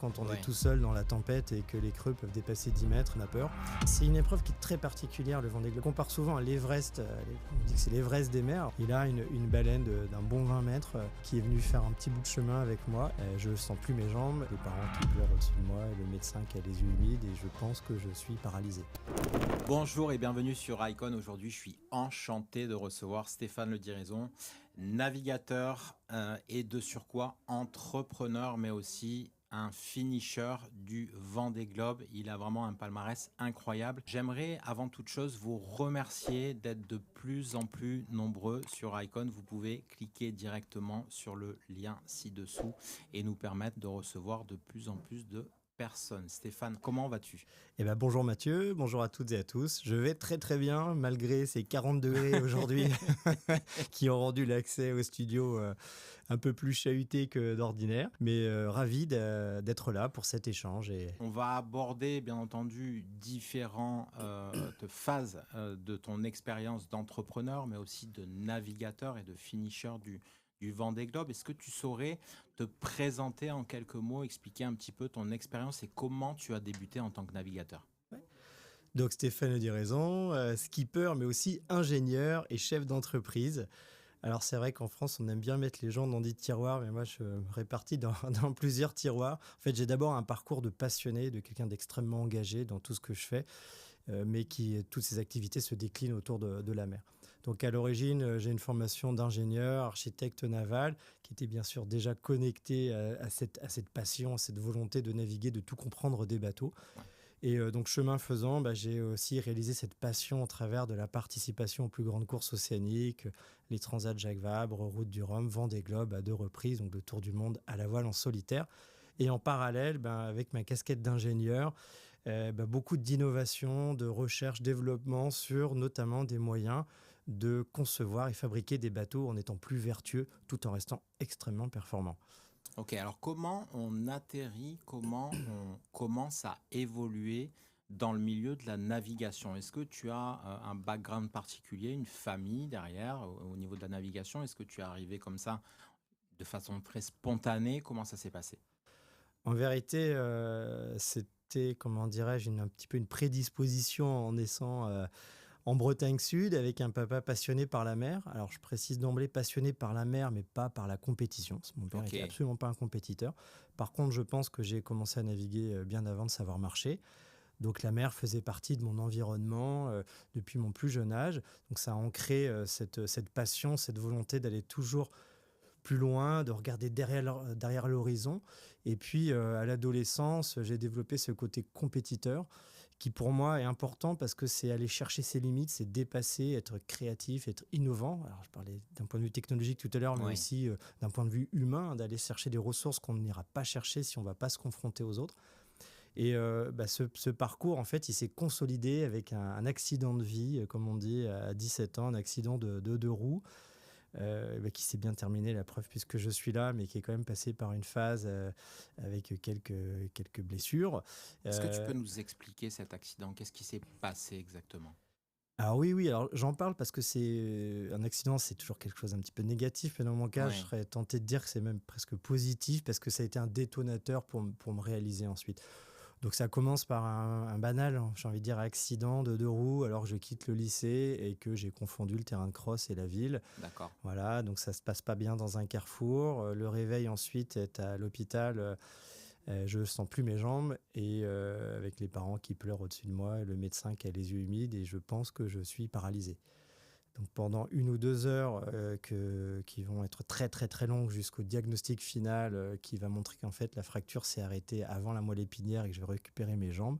Quand on Ouais. est tout seul dans la tempête et que les creux peuvent dépasser 10 mètres, on a peur. C'est une épreuve qui est très particulière, le Vendée Globe. On compare souvent à l'Everest, on dit que c'est l'Everest des mers. Il a une baleine d'un bon 20 mètres qui est venue faire un petit bout de chemin avec moi. Je sens plus mes jambes, les parents qui pleurent au-dessus de moi, le médecin qui a les yeux humides et je pense que je suis paralysé. Bonjour et bienvenue sur Icon. Aujourd'hui, je suis enchanté de recevoir Stéphane Le Diraison, navigateur et de surcroît entrepreneur, mais aussi un finisher du Vendée Globe. Il a vraiment un palmarès incroyable. J'aimerais avant toute chose vous remercier d'être de plus en plus nombreux sur Icon. Vous pouvez cliquer directement sur le lien ci-dessous et nous permettre de recevoir de plus en plus de personnes. Stéphane, comment vas-tu ? Bonjour Mathieu, bonjour à toutes et à tous. Je vais très très bien malgré ces 40 degrés aujourd'hui qui ont rendu l'accès au studio un peu plus chahuté que d'ordinaire. Mais ravi d'être là pour cet échange. On va aborder bien entendu différentes phases de ton expérience d'entrepreneur, mais aussi de navigateur et de finisher du Vendée Globe. Est-ce que tu saurais te présenter en quelques mots, expliquer un petit peu ton expérience et comment tu as débuté en tant que navigateur ? Donc Stéphane Le Diraison, skipper mais aussi ingénieur et chef d'entreprise. Alors c'est vrai qu'en France, on aime bien mettre les gens dans des tiroirs, mais moi je me répartis dans plusieurs tiroirs. En fait, j'ai d'abord un parcours de passionné, de quelqu'un d'extrêmement engagé dans tout ce que je fais, mais toutes ces activités se déclinent autour de la mer. Donc à l'origine, j'ai une formation d'ingénieur, architecte naval, qui était bien sûr déjà connectée à cette passion, à cette volonté de naviguer, de tout comprendre des bateaux. Et donc, chemin faisant, j'ai aussi réalisé cette passion au travers de la participation aux plus grandes courses océaniques, les Transats Jacques Vabre, Route du Rhum, Vendée Globe à 2 reprises, donc le tour du monde à la voile en solitaire. Et en parallèle, avec ma casquette d'ingénieur, beaucoup d'innovation, de recherche, développement sur notamment des moyens de concevoir et fabriquer des bateaux en étant plus vertueux tout en restant extrêmement performant. Ok, alors comment on atterrit, comment on commence à évoluer dans le milieu de la navigation ? Est-ce que tu as un background particulier, une famille derrière au niveau de la navigation ? Est-ce que tu es arrivé comme ça de façon très spontanée ? Comment ça s'est passé ? En vérité, c'était, comment dirais-je, un petit peu une prédisposition en naissant en Bretagne Sud avec un papa passionné par la mer. Alors, je précise d'emblée passionné par la mer, mais pas par la compétition. Mon père n'était absolument pas un compétiteur. Par contre, je pense que j'ai commencé à naviguer bien avant de savoir marcher. Donc, la mer faisait partie de mon environnement depuis mon plus jeune âge. Donc, ça a ancré cette passion, cette volonté d'aller toujours plus loin, de regarder derrière l'horizon. Et puis, à l'adolescence, j'ai développé ce côté compétiteur qui, pour moi, est important parce que c'est aller chercher ses limites, c'est dépasser, être créatif, être innovant. Alors, je parlais d'un point de vue technologique tout à l'heure, mais aussi d'un point de vue humain, d'aller chercher des ressources qu'on n'ira pas chercher si on ne va pas se confronter aux autres. Et ce parcours, en fait, il s'est consolidé avec un accident de vie, comme on dit, à 17 ans, un accident de 2 roues. Qui s'est bien terminé, la preuve, puisque je suis là, mais qui est quand même passé par une phase avec quelques blessures. Est-ce que tu peux nous expliquer cet accident ? Qu'est-ce qui s'est passé exactement ? Alors oui, alors j'en parle parce que c'est un accident, c'est toujours quelque chose d'un petit peu négatif, mais dans mon cas, je serais tenté de dire que c'est même presque positif parce que ça a été un détonateur pour me réaliser ensuite. Donc ça commence par un banal, j'ai envie de dire, accident de 2 roues alors que je quitte le lycée et que j'ai confondu le terrain de cross et la ville. D'accord. Voilà, donc ça se passe pas bien dans un carrefour. Le réveil ensuite est à l'hôpital. Je sens plus mes jambes et avec les parents qui pleurent au-dessus de moi, le médecin qui a les yeux humides et je pense que je suis paralysé. Donc pendant 1 ou 2 heures qui vont être très très très longues jusqu'au diagnostic final qui va montrer qu'en fait la fracture s'est arrêtée avant la moelle épinière et que je vais récupérer mes jambes.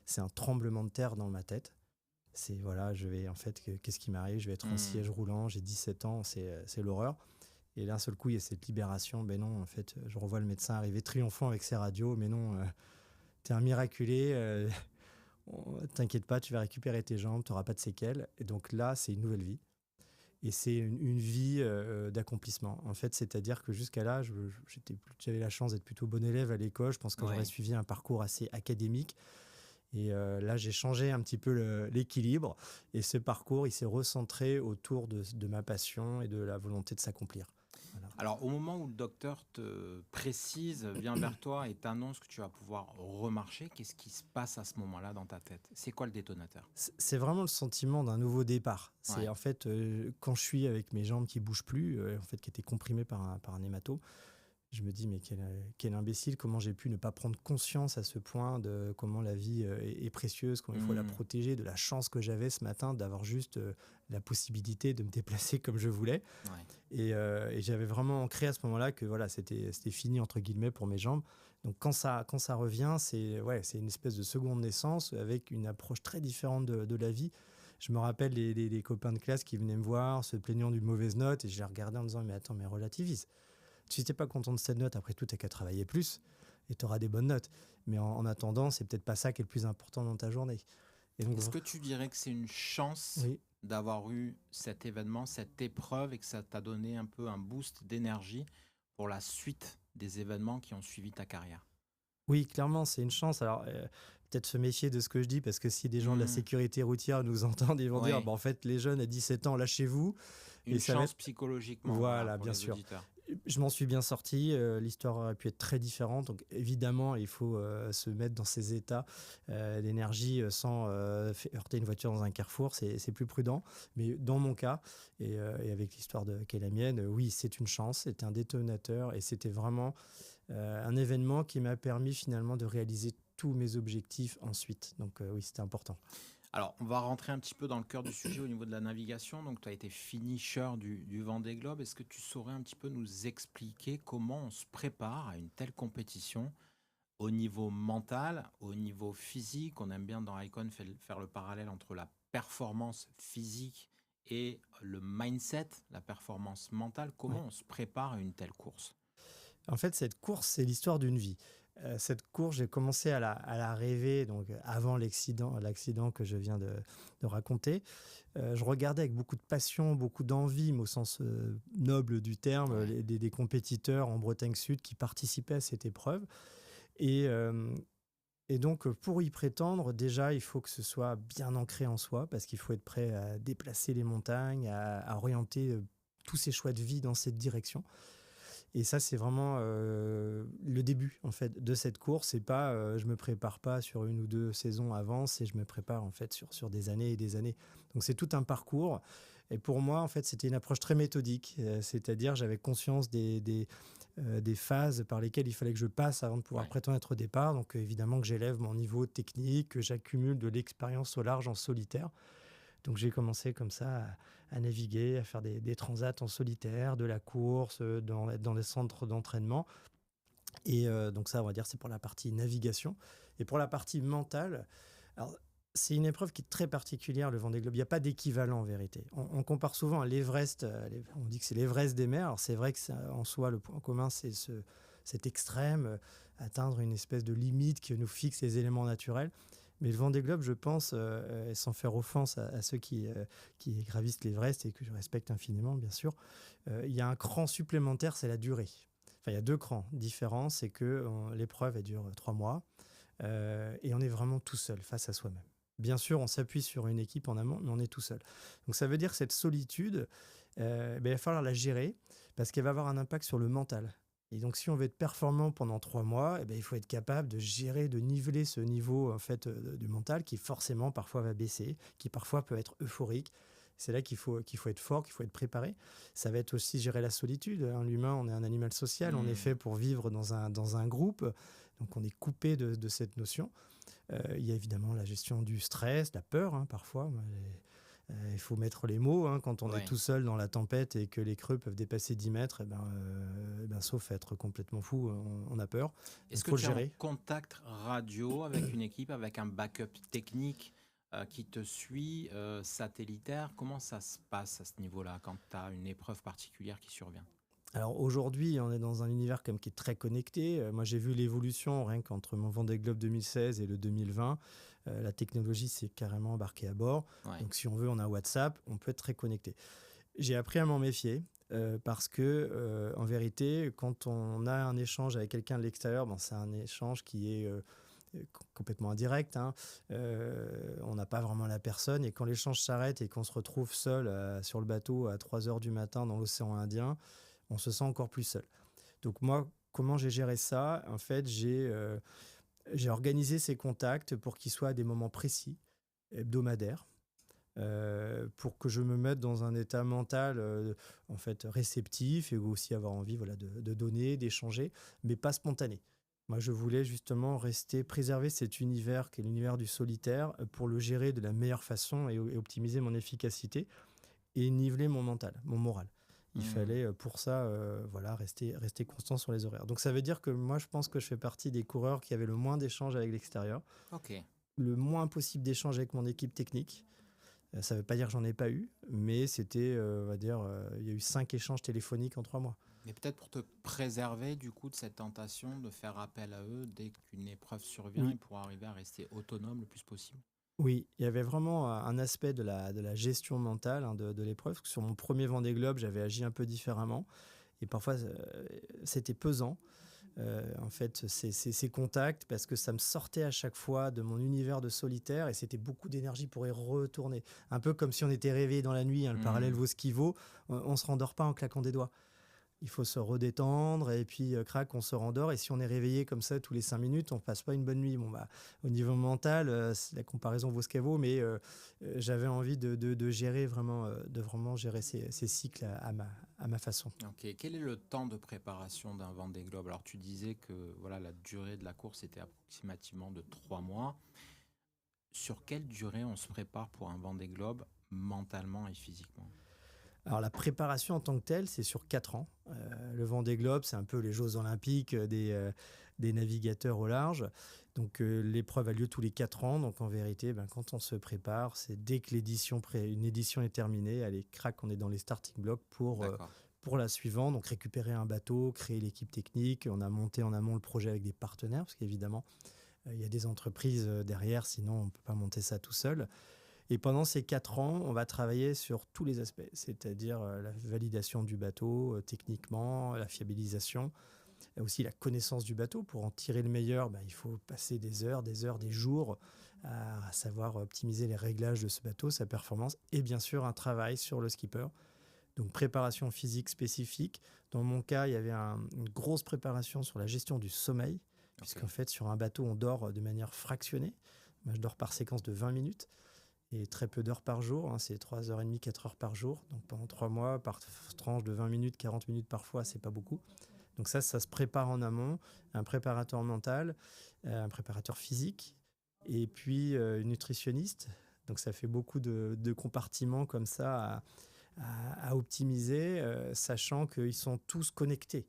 C'est un tremblement de terre dans ma tête. C'est qu'est-ce qui m'arrive ? Je vais être en siège roulant, j'ai 17 ans, c'est l'horreur. Et d'un seul coup, il y a cette libération. Ben non, en fait, je revois le médecin arriver triomphant avec ses radios. Mais non, t'es un miraculé. T'inquiète pas, tu vas récupérer tes jambes, tu n'auras pas de séquelles. Et donc là, c'est une nouvelle vie. Et c'est une vie d'accomplissement. En fait, c'est-à-dire que jusqu'à là, j'avais la chance d'être plutôt bon élève à l'école. Je pense que j'aurais suivi un parcours assez académique. Et là, j'ai changé un petit peu l'équilibre. Et ce parcours, il s'est recentré autour de ma passion et de la volonté de s'accomplir. Voilà. Alors, au moment où le docteur te précise, vient vers toi et t'annonce que tu vas pouvoir remarcher, qu'est-ce qui se passe à ce moment-là dans ta tête? C'est quoi le détonateur? C'est vraiment le sentiment d'un nouveau départ. C'est Ouais. en fait quand je suis avec mes jambes qui bougent plus, en fait qui étaient comprimées par un hématome. Je me dis, mais quel imbécile, comment j'ai pu ne pas prendre conscience à ce point de comment la vie est précieuse, comment il faut la Mmh. protéger, de la chance que j'avais ce matin d'avoir juste la possibilité de me déplacer comme je voulais. Ouais. Et j'avais vraiment ancré à ce moment-là que voilà, c'était fini, entre guillemets, pour mes jambes. Donc quand ça revient, c'est une espèce de seconde naissance avec une approche très différente de la vie. Je me rappelle les copains de classe qui venaient me voir, se plaignant d'une mauvaise note, et je les regardais en disant, mais attends, mais relativise. Si tu n'es pas content de cette note, après tout, tu n'as qu'à travailler plus et tu auras des bonnes notes. Mais en attendant, c'est peut-être pas ça qui est le plus important dans ta journée. Et donc, Est-ce que tu dirais que c'est une chance oui, d'avoir eu cet événement, cette épreuve et que ça t'a donné un peu un boost d'énergie pour la suite des événements qui ont suivi ta carrière? oui, clairement, c'est une chance. Alors, peut-être se méfier de ce que je dis, parce que si des gens de la Mmh. sécurité routière nous entendent, ils vont dire, Oui, bah, en fait, les jeunes à 17 ans, lâchez-vous. Et une ça va chance être... psychologiquement, voilà, Voilà, pour bien les sûr. auditeurs. Je m'en suis bien sorti. L'histoire aurait pu être très différente. Donc, évidemment, il faut se mettre dans ces états d'énergie sans heurter une voiture dans un carrefour. C'est plus prudent. Mais dans mon cas, et avec l'histoire qui est la mienne, oui, c'est une chance. C'était un détonateur. Et c'était vraiment un événement qui m'a permis finalement de réaliser tous mes objectifs ensuite. Donc, oui, c'était important. Alors, on va rentrer un petit peu dans le cœur du sujet au niveau de la navigation. Donc, tu as été finisher du Vendée Globe. Est-ce que tu saurais un petit peu nous expliquer comment on se prépare à une telle compétition au niveau mental, au niveau physique? On aime bien dans Icon faire le parallèle entre la performance physique et le mindset, la performance mentale. Ouais. Comment on se prépare à une telle course? En fait, cette course, c'est l'histoire d'une vie. Cette course, j'ai commencé à la rêver donc avant l'accident que je viens de raconter. Je regardais avec beaucoup de passion, beaucoup d'envie, mais au sens noble du terme, Ouais, des compétiteurs en Bretagne Sud qui participaient à cette épreuve. Et, euh, et donc, pour y prétendre, déjà, il faut que ce soit bien ancré en soi, parce qu'il faut être prêt à déplacer les montagnes, à orienter tous ses choix de vie dans cette direction. Et ça, c'est vraiment le début en fait de cette course. C'est pas, je me prépare pas sur une ou deux saisons avant, c'est je me prépare en fait sur des années et des années. Donc c'est tout un parcours. Et pour moi, en fait, c'était une approche très méthodique. C'est-à-dire, j'avais conscience des phases par lesquelles il fallait que je passe avant de pouvoir ouais. prétendre être au départ. Donc évidemment que j'élève mon niveau technique, que j'accumule de l'expérience au large en solitaire. Donc j'ai commencé comme ça à naviguer, à faire des transats en solitaire, de la course, être dans des centres d'entraînement. Et donc ça, on va dire, c'est pour la partie navigation. Et pour la partie mentale, alors, c'est une épreuve qui est très particulière, le Vendée Globe. Il n'y a pas d'équivalent en vérité. On compare souvent à l'Everest. On dit que c'est l'Everest des mers. Alors c'est vrai que en soi, le point commun, c'est cet extrême, atteindre une espèce de limite qui nous fixe les éléments naturels. Mais le Vendée Globe, je pense, sans faire offense à ceux qui gravissent l'Everest et que je respecte infiniment, bien sûr, il y a un cran supplémentaire, c'est la durée. Enfin, il y a deux crans différents, c'est que l'épreuve, elle dure 3 mois et on est vraiment tout seul face à soi-même. Bien sûr, on s'appuie sur une équipe en amont, mais on est tout seul. Donc ça veut dire que cette solitude, il va falloir la gérer parce qu'elle va avoir un impact sur le mental. Et donc, si on veut être performant pendant 3 mois, il faut être capable de gérer, de niveler ce niveau en fait, du mental qui forcément parfois va baisser, qui parfois peut être euphorique. C'est là qu'il faut être fort, qu'il faut être préparé. Ça va être aussi gérer la solitude. Hein. L'humain, on est un animal social, on est Hmm. fait pour vivre dans un groupe, donc on est coupé de cette notion. Il y a évidemment la gestion du stress, la peur, hein, parfois. Il faut mettre les mots. Hein, quand on est Ouais. tout seul dans la tempête et que les creux peuvent dépasser 10 mètres, sauf être complètement fou, on a peur. Est-ce Donc, il que faut le tu es en gérer. contact radio avec une équipe, avec un backup technique qui te suit, satellitaire? Comment ça se passe à ce niveau-là quand tu as une épreuve particulière qui survient? Alors aujourd'hui, on est dans un univers comme qui est très connecté. Moi, j'ai vu l'évolution rien qu'entre mon Vendée Globe 2016 et le 2020. La technologie s'est carrément embarquée à bord. Ouais. Donc si on veut, on a WhatsApp, on peut être très connecté. J'ai appris à m'en méfier parce que, en vérité, quand on a un échange avec quelqu'un de l'extérieur, c'est un échange qui est complètement indirect. Hein. On n'a pas vraiment la personne. Et quand l'échange s'arrête et qu'on se retrouve seul sur le bateau à 3 heures du matin dans l'océan Indien, on se sent encore plus seul. Donc moi, comment j'ai géré ça? En fait, j'ai organisé ces contacts pour qu'ils soient à des moments précis, hebdomadaires, pour que je me mette dans un état mental en fait réceptif et aussi avoir envie voilà, de donner, d'échanger, mais pas spontané. Moi, je voulais justement préserver cet univers qui est l'univers du solitaire pour le gérer de la meilleure façon et optimiser mon efficacité et niveler mon mental, mon moral. Il fallait pour ça voilà, rester constant sur les horaires. Donc ça veut dire que moi, je pense que je fais partie des coureurs qui avaient le moins d'échanges avec l'extérieur, Ok. le moins possible d'échanges avec mon équipe technique. Ça ne veut pas dire que j'en ai pas eu, mais c'était, on va dire, il y a eu 5 échanges téléphoniques en 3 mois. Mais peut-être pour te préserver du coup de cette tentation de faire appel à eux dès qu'une épreuve survient et Oui, pour arriver à rester autonome le plus possible. oui, il y avait vraiment un aspect de la gestion mentale hein, de l'épreuve. Parce que sur mon premier Vendée Globe, j'avais agi un peu différemment. Et parfois, c'était pesant, en fait, ces contacts, parce que ça me sortait à chaque fois de mon univers de solitaire et c'était beaucoup d'énergie pour y retourner. Un peu comme si on était réveillé dans la nuit, hein, le parallèle Hmm. vaut ce qu'il vaut. On ne se rendort pas en claquant des doigts. Il faut se redétendre et puis crac, on se rendort. Et si on est réveillé comme ça tous les 5 minutes, on passe pas une bonne nuit. Bon, bah, au niveau mental, la comparaison vaut ce qu'elle vaut, mais j'avais envie de gérer vraiment, de vraiment gérer ces cycles à ma façon. Ok. Quel est le temps de préparation d'un Vendée Globe? Alors tu disais que voilà, la durée de la course était approximativement de 3 mois. Sur quelle durée on se prépare pour un Vendée Globe mentalement et physiquement? Alors la préparation en tant que telle, c'est sur 4 ans. Le Vendée Globe, c'est un peu les Jeux olympiques des navigateurs au large. Donc l'épreuve a lieu tous les 4 ans. Donc en vérité, ben, quand on se prépare, c'est dès que une édition est terminée, allez, crac, on est dans les starting blocks D'accord. pour la suivante. Donc récupérer un bateau, créer l'équipe technique. On a monté en amont le projet avec des partenaires, parce qu'évidemment, il y a des entreprises derrière, sinon on ne peut pas monter ça tout seul. Et pendant ces 4 ans, on va travailler sur tous les aspects, c'est-à-dire la validation du bateau techniquement, la fiabilisation, et aussi la connaissance du bateau. Pour en tirer le meilleur, bah, il faut passer des heures, des jours à savoir optimiser les réglages de ce bateau, sa performance, et bien sûr un travail sur le skipper. Donc préparation physique spécifique. Dans mon cas, il y avait une grosse préparation sur la gestion du sommeil, Ok. puisqu'en fait sur un bateau, on dort de manière fractionnée. Moi, je dors par séquence de 20 minutes et très peu d'heures par jour. Hein, c'est 3h30, 4 heures par jour. Donc pendant 3 mois, par tranche de 20 minutes, 40 minutes parfois, c'est pas beaucoup. Donc ça se prépare en amont. Un préparateur mental, un préparateur physique, et puis une nutritionniste. Donc ça fait beaucoup de compartiments comme ça à optimiser, sachant qu'ils sont tous connectés.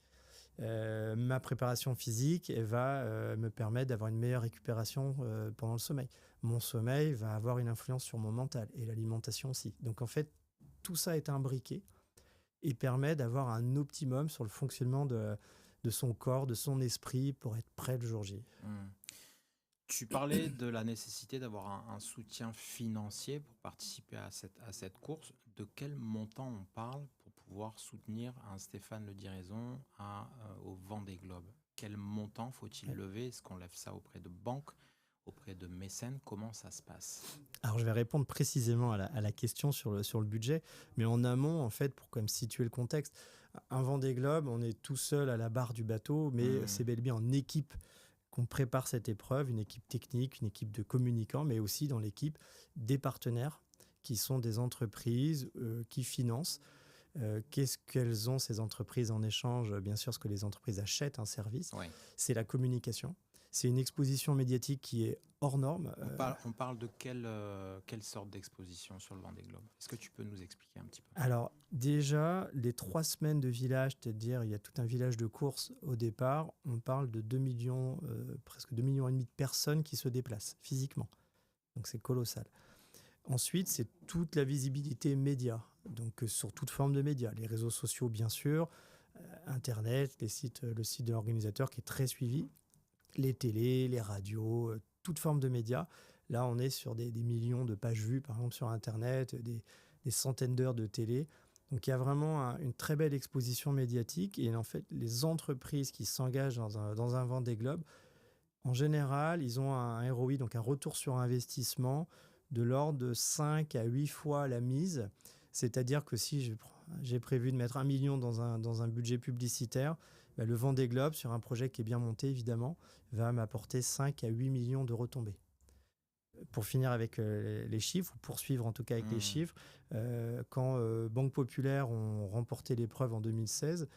Ma préparation physique elle va me permettre d'avoir une meilleure récupération pendant le sommeil. Mon sommeil va avoir une influence sur mon mental et l'alimentation aussi. Donc en fait, tout ça est imbriqué et permet d'avoir un optimum sur le fonctionnement de son corps, de son esprit pour être prêt le jour J. Hmm. Tu parlais de la nécessité d'avoir un soutien financier pour participer à cette course. De quel montant on parle pour pouvoir soutenir un Stéphane Le Diraison au Vendée Globe? Quel montant faut-il Ouais. lever? Est-ce qu'on lève ça auprès de banques, auprès de mécènes? Comment ça se passe? Alors je vais répondre précisément à la question sur le budget, mais en amont, en fait, pour quand même situer le contexte, un Vendée Globe, on est tout seul à la barre du bateau, mais Hmm. c'est bel et bien en équipe qu'on prépare cette épreuve, une équipe technique, une équipe de communicants, mais aussi dans l'équipe des partenaires qui sont des entreprises qui financent. Qu'est-ce qu'elles ont, ces entreprises, en échange? Bien sûr, ce que les entreprises achètent, un service, Ouais. c'est la communication. C'est une exposition médiatique qui est hors norme. On parle de quelle sorte d'exposition sur le Vendée Globe? Est-ce que tu peux nous expliquer un petit peu? Alors, déjà, les 3 semaines de village, c'est-à-dire il y a tout un village de course au départ, on parle de 2 millions, presque 2,5 millions de personnes qui se déplacent physiquement. Donc c'est colossal. Ensuite, c'est toute la visibilité média, donc sur toute forme de médias, les réseaux sociaux bien sûr, Internet, le site de l'organisateur qui est très suivi, les télés, les radios, toute forme de médias. Là, on est sur des millions de pages vues, par exemple sur Internet, des centaines d'heures de télé. Donc il y a vraiment une très belle exposition médiatique et en fait, les entreprises qui s'engagent dans un Vendée Globe, en général, ils ont un ROI, donc un retour sur investissement de l'ordre de 5 à 8 fois la mise. C'est-à-dire que si je j'ai prévu de mettre 1 million dans un budget publicitaire. Bah, le Vendée Globe, sur un projet qui est bien monté, évidemment, va m'apporter 5 à 8 millions de retombées. Pour finir avec les chiffres, ou poursuivre en tout cas avec les chiffres, quand Banque Populaire ont remporté l'épreuve en 2016,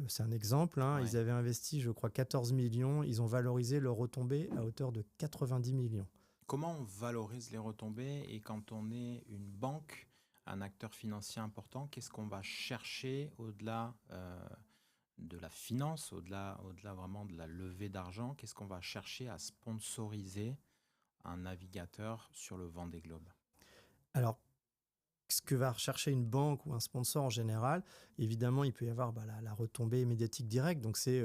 c'est un exemple, hein, Ouais. ils avaient investi, je crois, 14 millions, ils ont valorisé leur retombée à hauteur de 90 millions. Comment on valorise les retombées et quand on est une banque, un acteur financier important, qu'est-ce qu'on va chercher au-delà de la finance, au-delà vraiment de la levée d'argent? Qu'est-ce qu'on va chercher à sponsoriser un navigateur sur le Vendée Globe? Alors, ce que va rechercher une banque ou un sponsor en général, évidemment, il peut y avoir la retombée médiatique directe. Donc, c'est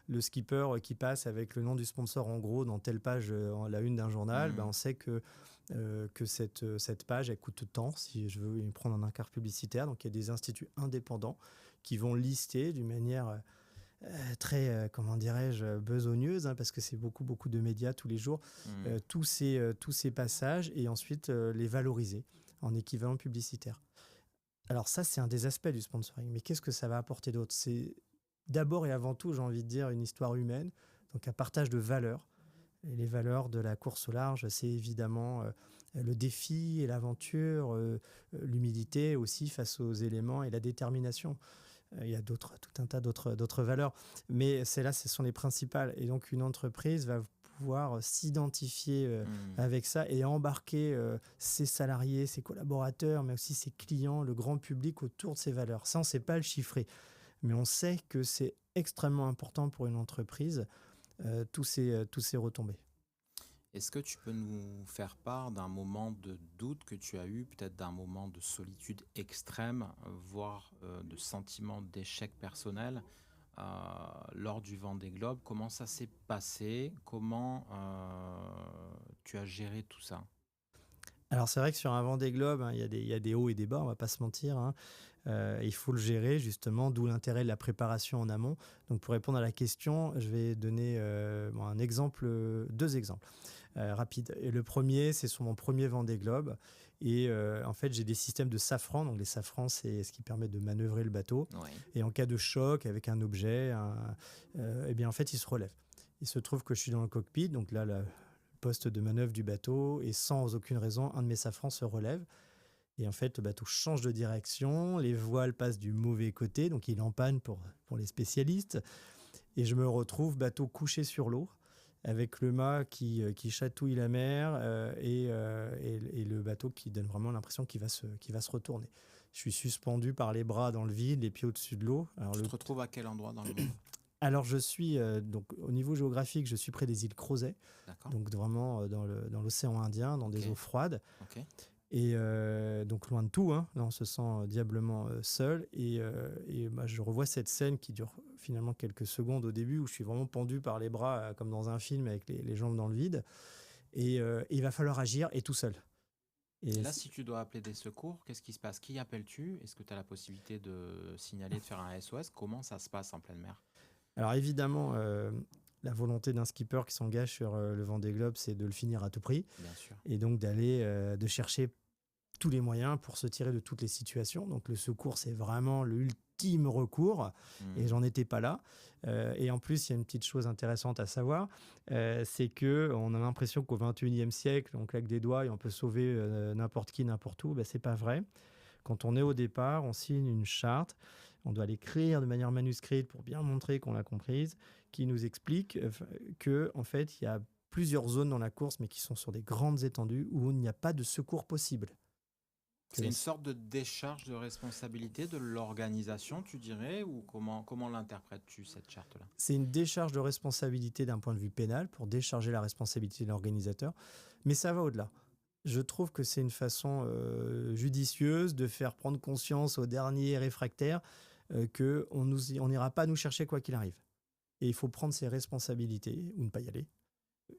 le skipper qui passe avec le nom du sponsor en gros dans telle page, la une d'un journal. Ben, on sait que cette page, elle coûte tant si je veux y prendre un encart publicitaire. Donc, il y a des instituts indépendants qui vont lister d'une manière très, comment dirais-je, besogneuse, hein, parce que c'est beaucoup, beaucoup de médias tous les jours, tous ces passages et ensuite les valoriser en équivalent publicitaire. Alors ça, c'est un des aspects du sponsoring. Mais qu'est-ce que ça va apporter d'autre? C'est d'abord et avant tout, j'ai envie de dire, une histoire humaine, donc un partage de valeurs. Et les valeurs de la course au large, c'est évidemment le défi et l'aventure, l'humilité aussi face aux éléments et la détermination. Il y a tout un tas d'autres valeurs, mais celles-là, ce sont les principales. Et donc, une entreprise va pouvoir s'identifier avec ça et embarquer ses salariés, ses collaborateurs, mais aussi ses clients, le grand public autour de ces valeurs. Ça, on ne sait pas le chiffrer, mais on sait que c'est extrêmement important pour une entreprise, tous ces retombées. Est-ce que tu peux nous faire part d'un moment de doute que tu as eu, peut-être d'un moment de solitude extrême, voire de sentiment d'échec personnel euh, lors du Vendée Globe? Comment ça s'est passé? Comment tu as géré tout ça? Alors c'est vrai que sur un Vendée Globe, hein, il y a des hauts et des bas, on va pas se mentir, hein. Il faut le gérer justement, d'où l'intérêt de la préparation en amont. Donc pour répondre à la question, je vais donner un exemple, deux exemples rapides. Et le premier, c'est sur mon premier Vendée Globe. Et en fait, j'ai des systèmes de safran. Donc les safrans, c'est ce qui permet de manœuvrer le bateau. Oui. Et en cas de choc avec un objet, eh bien en fait, il se relève. Il se trouve que je suis dans le cockpit, donc là, le poste de manœuvre du bateau, et sans aucune raison, un de mes safrans se relève. Et en fait, le bateau change de direction, les voiles passent du mauvais côté, donc il est en panne pour les spécialistes. Et je me retrouve bateau couché sur l'eau, avec le mât qui chatouille la mer et le bateau qui donne vraiment l'impression qu'il va se retourner. Je suis suspendu par les bras dans le vide, les pieds au-dessus de l'eau. Tu te retrouves à quel endroit dans le monde? Alors je suis, donc au niveau géographique, je suis près des îles Crozet, D'accord. donc vraiment dans l'océan Indien, dans des eaux froides. Ok. Et donc loin de tout, hein. Là on se sent diablement seul. Et je revois cette scène qui dure finalement quelques secondes au début, où je suis vraiment pendu par les bras, comme dans un film, avec les jambes dans le vide. Et il va falloir agir, et tout seul. Et Et là, si tu dois appeler des secours, qu'est-ce qui se passe? Qui appelles-tu? Est-ce que tu as la possibilité de signaler, de faire un SOS? Comment ça se passe en pleine mer? alors évidemment, la volonté d'un skipper qui s'engage sur le Vendée Globe, c'est de le finir à tout prix. Bien sûr. Et donc de chercher tous les moyens pour se tirer de toutes les situations. Donc le secours, c'est vraiment l'ultime recours, et j'en étais pas là. Et en plus, il y a une petite chose intéressante à savoir, c'est que on a l'impression qu'au 21e siècle, on claque des doigts et on peut sauver n'importe qui, n'importe où. Ben, c'est pas vrai. Quand on est au départ, on signe une charte, on doit l'écrire de manière manuscrite pour bien montrer qu'on l'a comprise, qui nous explique que en fait, il y a plusieurs zones dans la course, mais qui sont sur des grandes étendues où il n'y a pas de secours possible. C'est une sorte de décharge de responsabilité de l'organisation, tu dirais, ou comment l'interprètes-tu, cette charte-là? C'est une décharge de responsabilité d'un point de vue pénal, pour décharger la responsabilité de l'organisateur, mais ça va au-delà. Je trouve que c'est une façon judicieuse de faire prendre conscience aux derniers réfractaires qu'on n'ira pas nous chercher quoi qu'il arrive. Et il faut prendre ses responsabilités, ou ne pas y aller,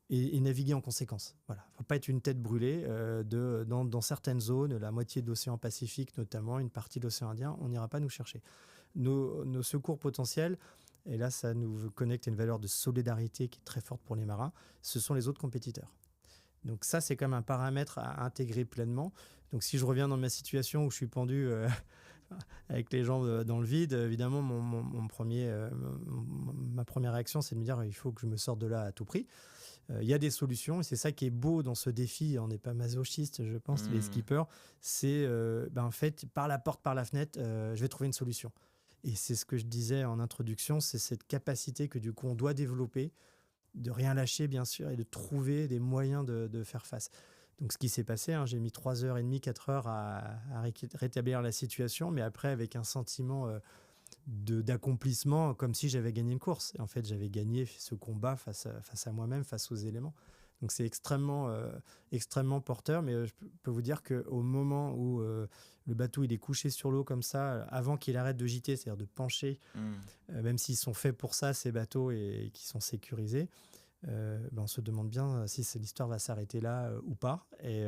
et naviguer en conséquence. Voilà. Il ne faut pas être une tête brûlée. Dans certaines zones, la moitié de l'océan Pacifique notamment, une partie de l'océan Indien, on n'ira pas nous chercher. Nos secours potentiels, et là ça nous connecte à une valeur de solidarité qui est très forte pour les marins, ce sont les autres compétiteurs. Donc ça, c'est comme un paramètre à intégrer pleinement. Donc si je reviens dans ma situation où je suis pendu avec les jambes dans le vide, évidemment, ma première réaction, c'est de me dire il faut que je me sorte de là à tout prix. Il y a des solutions et c'est ça qui est beau dans ce défi. On n'est pas masochiste, je pense, les Hmm. skippers. C'est en fait, par la porte, par la fenêtre, je vais trouver une solution. Et c'est ce que je disais en introduction, c'est cette capacité que du coup on doit développer, de rien lâcher bien sûr et de trouver des moyens de faire face. Donc ce qui s'est passé, hein, j'ai mis 3h30, 4 heures à rétablir la situation, mais après avec un sentiment d'accomplissement comme si j'avais gagné une course. Et en fait, j'avais gagné ce combat face à moi-même, face aux éléments. Donc c'est extrêmement porteur, mais je peux vous dire qu'au moment où le bateau il est couché sur l'eau comme ça, avant qu'il arrête de gîter, c'est-à-dire de pencher, Hmm. même s'ils sont faits pour ça, ces bateaux, et qui sont sécurisés, on se demande bien si l'histoire va s'arrêter là ou pas. Et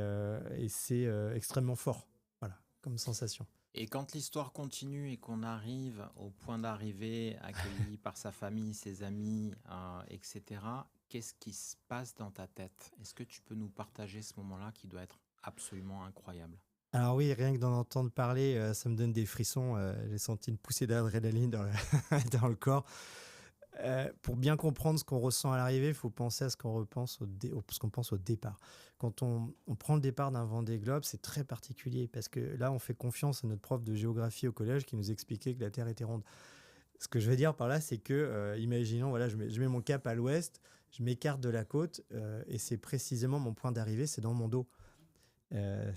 c'est extrêmement fort, voilà, comme sensation. Et quand l'histoire continue et qu'on arrive au point d'arrivée, accueilli par sa famille, ses amis, etc., qu'est-ce qui se passe dans ta tête? Est-ce que tu peux nous partager ce moment-là qui doit être absolument incroyable? Alors oui, rien que d'en entendre parler, ça me donne des frissons. J'ai senti une poussée d'adrénaline dans le, dans le corps. Pour bien comprendre ce qu'on ressent à l'arrivée, il faut penser à ce qu'on ce qu'on pense au départ. Quand on prend le départ d'un Vendée Globe, c'est très particulier parce que là, on fait confiance à notre prof de géographie au collège qui nous expliquait que la Terre était ronde. Ce que je veux dire par là, c'est que, imaginons, voilà, je mets mon cap à l'ouest, je m'écarte de la côte, et c'est précisément mon point d'arrivée, c'est dans mon dos. Euh,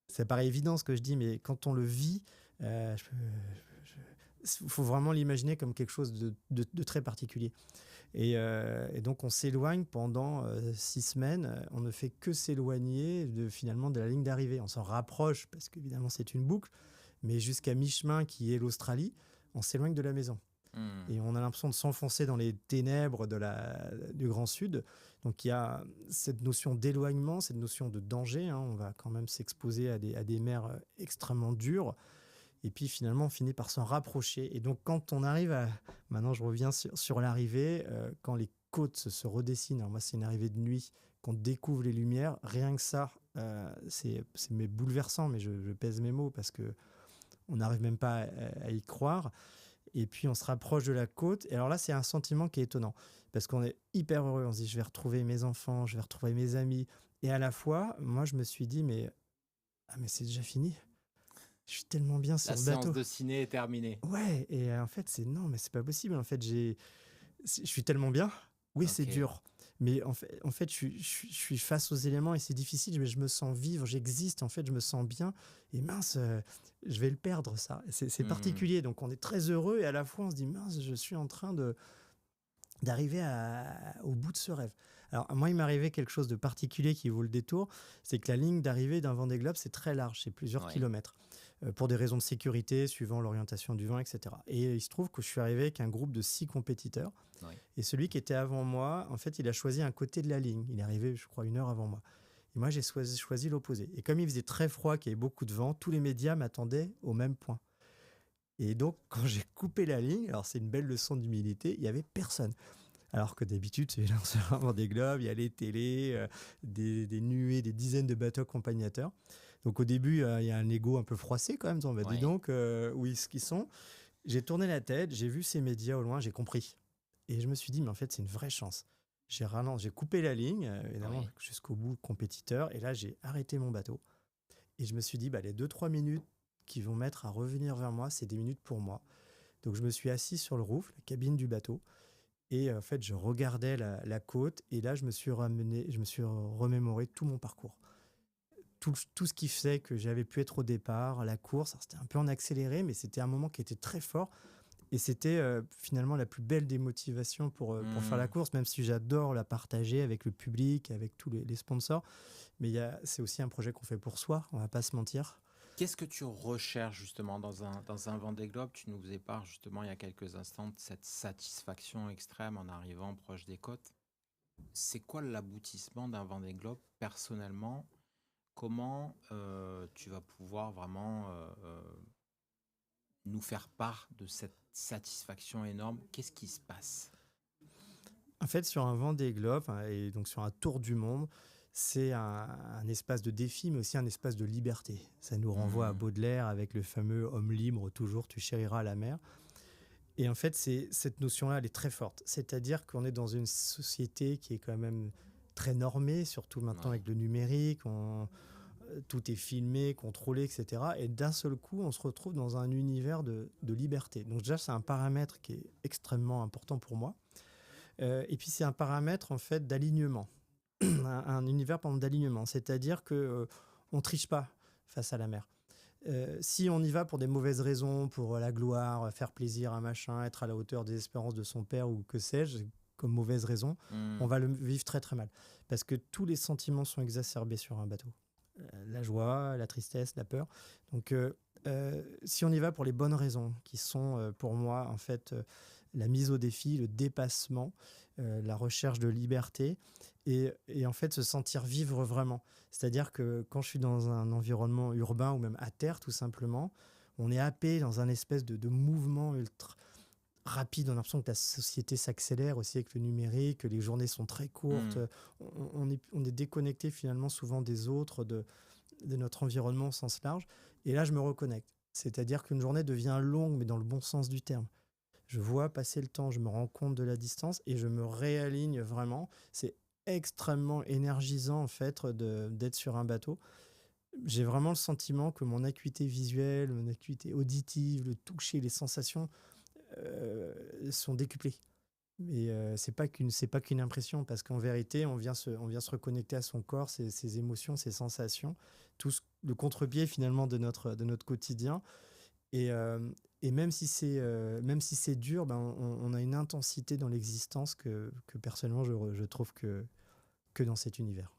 Ça paraît évident ce que je dis, mais quand on le vit, il faut vraiment l'imaginer comme quelque chose de très particulier. Et donc on s'éloigne pendant 6 semaines, on ne fait que s'éloigner finalement de la ligne d'arrivée. On s'en rapproche parce qu'évidemment c'est une boucle, mais jusqu'à mi-chemin qui est l'Australie, on s'éloigne de la maison. Hmm. Et on a l'impression de s'enfoncer dans les ténèbres du Grand Sud. Donc il y a cette notion d'éloignement, cette notion de danger, hein. On va quand même s'exposer à des mers extrêmement dures. Et puis finalement, on finit par s'en rapprocher. Et donc quand on arrive à... Maintenant, je reviens sur l'arrivée. Quand les côtes se redessinent, alors moi c'est une arrivée de nuit, qu'on découvre les lumières, rien que ça, c'est bouleversant, mais je pèse mes mots parce que on n'arrive même pas à y croire. Et puis on se rapproche de la côte. Et alors là, c'est un sentiment qui est étonnant parce qu'on est hyper heureux. On se dit, je vais retrouver mes enfants, je vais retrouver mes amis. Et à la fois, moi, je me suis dit, mais c'est déjà fini. Je suis tellement bien La sur le séance bateau. de ciné est terminée. Ouais, et en fait, non, mais c'est pas possible. En fait, je suis tellement bien. Oui, c'est Ok. dur. Mais en fait je suis face aux éléments et c'est difficile, mais je me sens vivre, j'existe. En fait, je me sens bien. Et mince, je vais le perdre, ça. C'est Hmm. particulier. Donc, on est très heureux et à la fois, on se dit, mince, je suis en train d'arriver au bout de ce rêve. Alors, moi, il m'arrivait quelque chose de particulier qui vaut le détour, c'est que la ligne d'arrivée d'un Vendée Globe, c'est très large, c'est plusieurs Ouais. kilomètres, pour des raisons de sécurité, suivant l'orientation du vent, etc. Et il se trouve que je suis arrivé avec un groupe de 6 compétiteurs, Ouais. et celui qui était avant moi, en fait, il a choisi un côté de la ligne. Il est arrivé, je crois, 1 heure avant moi. Et moi, j'ai choisi l'opposé. Et comme il faisait très froid, qu'il y avait beaucoup de vent, tous les médias m'attendaient au même point. Et donc, quand j'ai coupé la ligne, alors c'est une belle leçon d'humilité, il n'y avait personne. Alors que d'habitude, c'est vraiment des globes, il y a les télés, des nuées, des dizaines de bateaux accompagnateurs. Donc au début, il y a un ego un peu froissé quand même. On va dire Ouais. donc, où est-ce qu'ils sont? J'ai tourné la tête, j'ai vu ces médias au loin, j'ai compris. Et je me suis dit, mais en fait, c'est une vraie chance. J'ai coupé la ligne, évidemment, Ouais. jusqu'au bout, compétiteur. Et là, j'ai arrêté mon bateau. Et je me suis dit, bah, les 2-3 minutes qui vont mettre à revenir vers moi, c'est des minutes pour moi. Donc je me suis assis sur le roof, la cabine du bateau. Et en fait, je regardais la côte et là, je me suis remémoré tout mon parcours. Tout ce qui faisait que j'avais pu être au départ, la course. Alors, c'était un peu en accéléré, mais c'était un moment qui était très fort. Et c'était finalement la plus belle des motivations pour faire la Hmm. course, même si j'adore la partager avec le public, avec tous les sponsors. Mais c'est aussi un projet qu'on fait pour soi, on va pas se mentir. Qu'est-ce que tu recherches justement dans un Vendée Globe? Tu nous faisais part justement il y a quelques instants de cette satisfaction extrême en arrivant proche des côtes. C'est quoi l'aboutissement d'un Vendée Globe personnellement? Comment tu vas pouvoir vraiment nous faire part de cette satisfaction énorme? Qu'est-ce qui se passe? En fait, sur un Vendée Globe, hein, et donc sur un tour du monde, c'est un espace de défi, mais aussi un espace de liberté. Ça nous renvoie à Mmh. Baudelaire avec le fameux homme libre, toujours tu chériras la mer. Et en fait, cette notion-là, elle est très forte. C'est-à-dire qu'on est dans une société qui est quand même très normée, surtout maintenant Ouais. avec le numérique. Tout est filmé, contrôlé, etc. Et d'un seul coup, on se retrouve dans un univers de liberté. Donc déjà, c'est un paramètre qui est extrêmement important pour moi. Et puis, c'est un paramètre, en fait, d'alignement. Un univers, pardon, d'alignement. C'est-à-dire que on triche pas face à la mer. Si on y va pour des mauvaises raisons, pour la gloire, faire plaisir à machin, être à la hauteur des espérances de son père ou que sais-je, comme mauvaise raison, on Mmh. va le vivre très très mal. Parce que tous les sentiments sont exacerbés sur un bateau. La joie, la tristesse, la peur. Donc, si on y va pour les bonnes raisons, qui sont pour moi en fait la mise au défi, le dépassement, la recherche de liberté et en fait se sentir vivre vraiment. C'est-à-dire que quand je suis dans un environnement urbain ou même à terre tout simplement, on est happé dans un espèce de mouvement ultra rapide. On a l'impression que la société s'accélère aussi avec le numérique, que les journées sont très courtes. Mmh. On est déconnecté finalement souvent des autres, de notre environnement au sens large. Et là, je me reconnecte. C'est-à-dire qu'une journée devient longue, mais dans le bon sens du terme. Je vois passer le temps, je me rends compte de la distance et je me réaligne vraiment. C'est extrêmement énergisant en fait d'être sur un bateau. J'ai vraiment le sentiment que mon acuité visuelle, mon acuité auditive, le toucher, les sensations sont décuplées. Mais c'est pas qu'une impression, parce qu'en vérité, on vient se reconnecter à son corps, ses émotions, ses sensations, le contre-pied finalement de notre quotidien. Et, euh, et même si c'est dur, ben, on a une intensité dans l'existence que personnellement je trouve que dans cet univers.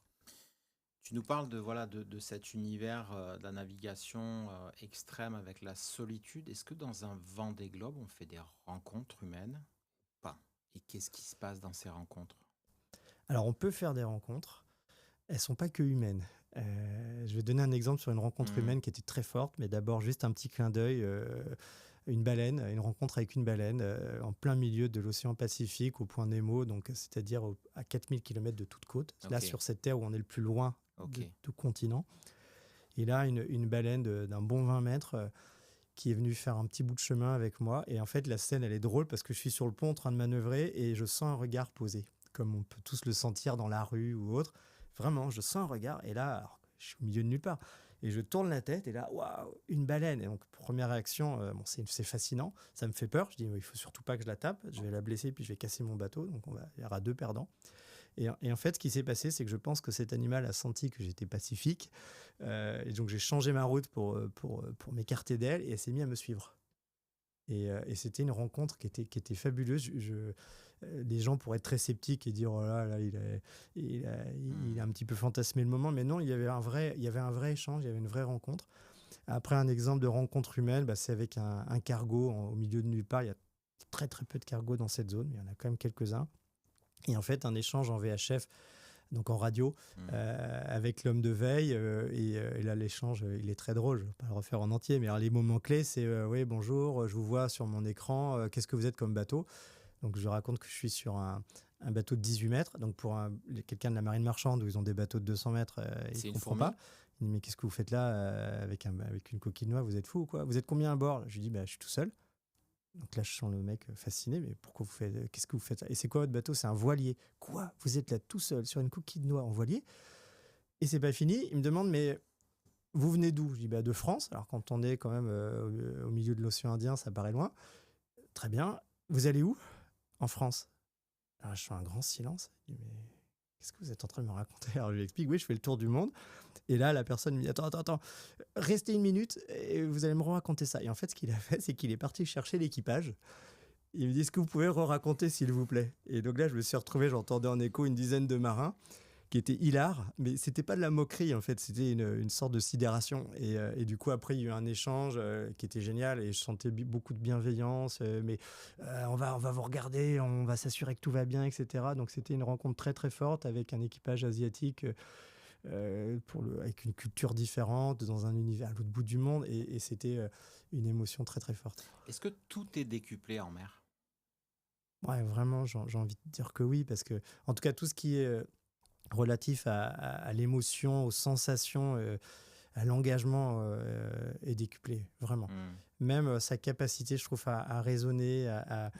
Tu nous parles de, voilà, de cet univers de la navigation extrême avec la solitude. Est-ce que dans un Vendée Globe, on fait des rencontres humaines ou pas? Et qu'est-ce qui se passe dans ces rencontres? Alors on peut faire des rencontres, elles sont pas que humaines. Je vais donner un exemple sur une rencontre Hmm. humaine qui était très forte, mais d'abord juste un petit clin d'œil. Une rencontre avec une baleine en plein milieu de l'océan Pacifique au point Nemo, donc c'est-à-dire à 4000 km de toute côte, là Ok, sur cette terre où on est le plus loin ok. de tout continent. Et là, une baleine d'un bon 20 mètres qui est venue faire un petit bout de chemin avec moi. Et en fait, la scène, elle est drôle parce que je suis sur le pont en train de manœuvrer et je sens un regard posé, comme on peut tous le sentir dans la rue ou autre. Vraiment, je sens un regard. Et là, alors, je suis au milieu de nulle part. Et je tourne la tête et là, waouh, une baleine. Et donc, première réaction, bon, c'est fascinant, ça me fait peur. Je dis, il faut surtout pas que je la tape, je vais la blesser puis je vais casser mon bateau. Donc, il y aura deux perdants. Et en fait, ce qui s'est passé, c'est que je pense que cet animal a senti que j'étais pacifique. Et donc, j'ai changé ma route pour m'écarter d'elle et elle s'est mise à me suivre. Et c'était une rencontre qui était fabuleuse. Les gens pourraient être très sceptiques et dire oh là, là il a Hmm. un petit peu fantasmé le moment. Mais non, il y avait un vrai échange, il y avait une vraie rencontre. Après, un exemple de rencontre humaine, bah, c'est avec un cargo au milieu de nulle part. Il y a très très peu de cargos dans cette zone, mais il y en a quand même quelques-uns. Et en fait, un échange en VHF, donc en radio, Hmm. avec l'homme de veille. Et là, l'échange, il est très drôle. Je ne vais pas le refaire en entier, mais alors, les moments clés, c'est oui, bonjour, je vous vois sur mon écran, qu'est-ce que vous êtes comme bateau? Donc, je raconte que je suis sur un bateau de 18 mètres. Donc, pour quelqu'un de la marine marchande où ils ont des bateaux de 200 mètres, il ne C'est une comprend fourmi? pas. Il dit, mais qu'est-ce que vous faites là avec une coquille de noix? Vous êtes fou ou quoi? Vous êtes combien à bord? Je lui dis, bah, je suis tout seul. Donc là, je sens le mec fasciné, mais pourquoi vous faites, qu'est-ce que vous faites là? Et c'est quoi votre bateau? C'est un voilier. Quoi? Vous êtes là tout seul sur une coquille de noix en voilier? Et c'est pas fini. Il me demande, mais vous venez d'où? Je dis, bah, de France. Alors quand on est quand même au milieu de l'océan Indien, ça paraît loin. Très bien. Vous allez où? En France. Alors je fais un grand silence. Je dis, mais qu'est-ce que vous êtes en train de me raconter? Alors je lui explique, oui, je fais le tour du monde. Et là, la personne me dit, attends, restez une minute et vous allez me raconter ça. Et en fait, ce qu'il a fait, c'est qu'il est parti chercher l'équipage. Il me dit, est-ce que vous pouvez raconter, s'il vous plaît? Et donc là, je me suis retrouvé, j'entendais en écho une dizaine de marins qui étaient hilars, mais c'était pas de la moquerie, en fait, c'était une sorte de sidération. Et du coup, après, il y a eu un échange qui était génial et je sentais beaucoup de bienveillance. Mais on va vous regarder, on va s'assurer que tout va bien, etc. Donc c'était une rencontre très très forte avec un équipage asiatique avec une culture différente, dans un univers à l'autre bout du monde, et c'était une émotion très très forte. Est-ce que tout est décuplé en mer? Ouais, vraiment, j'ai envie de dire que oui, parce que, en tout cas, tout ce qui est relatif à l'émotion, aux sensations, à l'engagement est décuplé, vraiment. Hmm. Même sa capacité, je trouve, à raisonner, à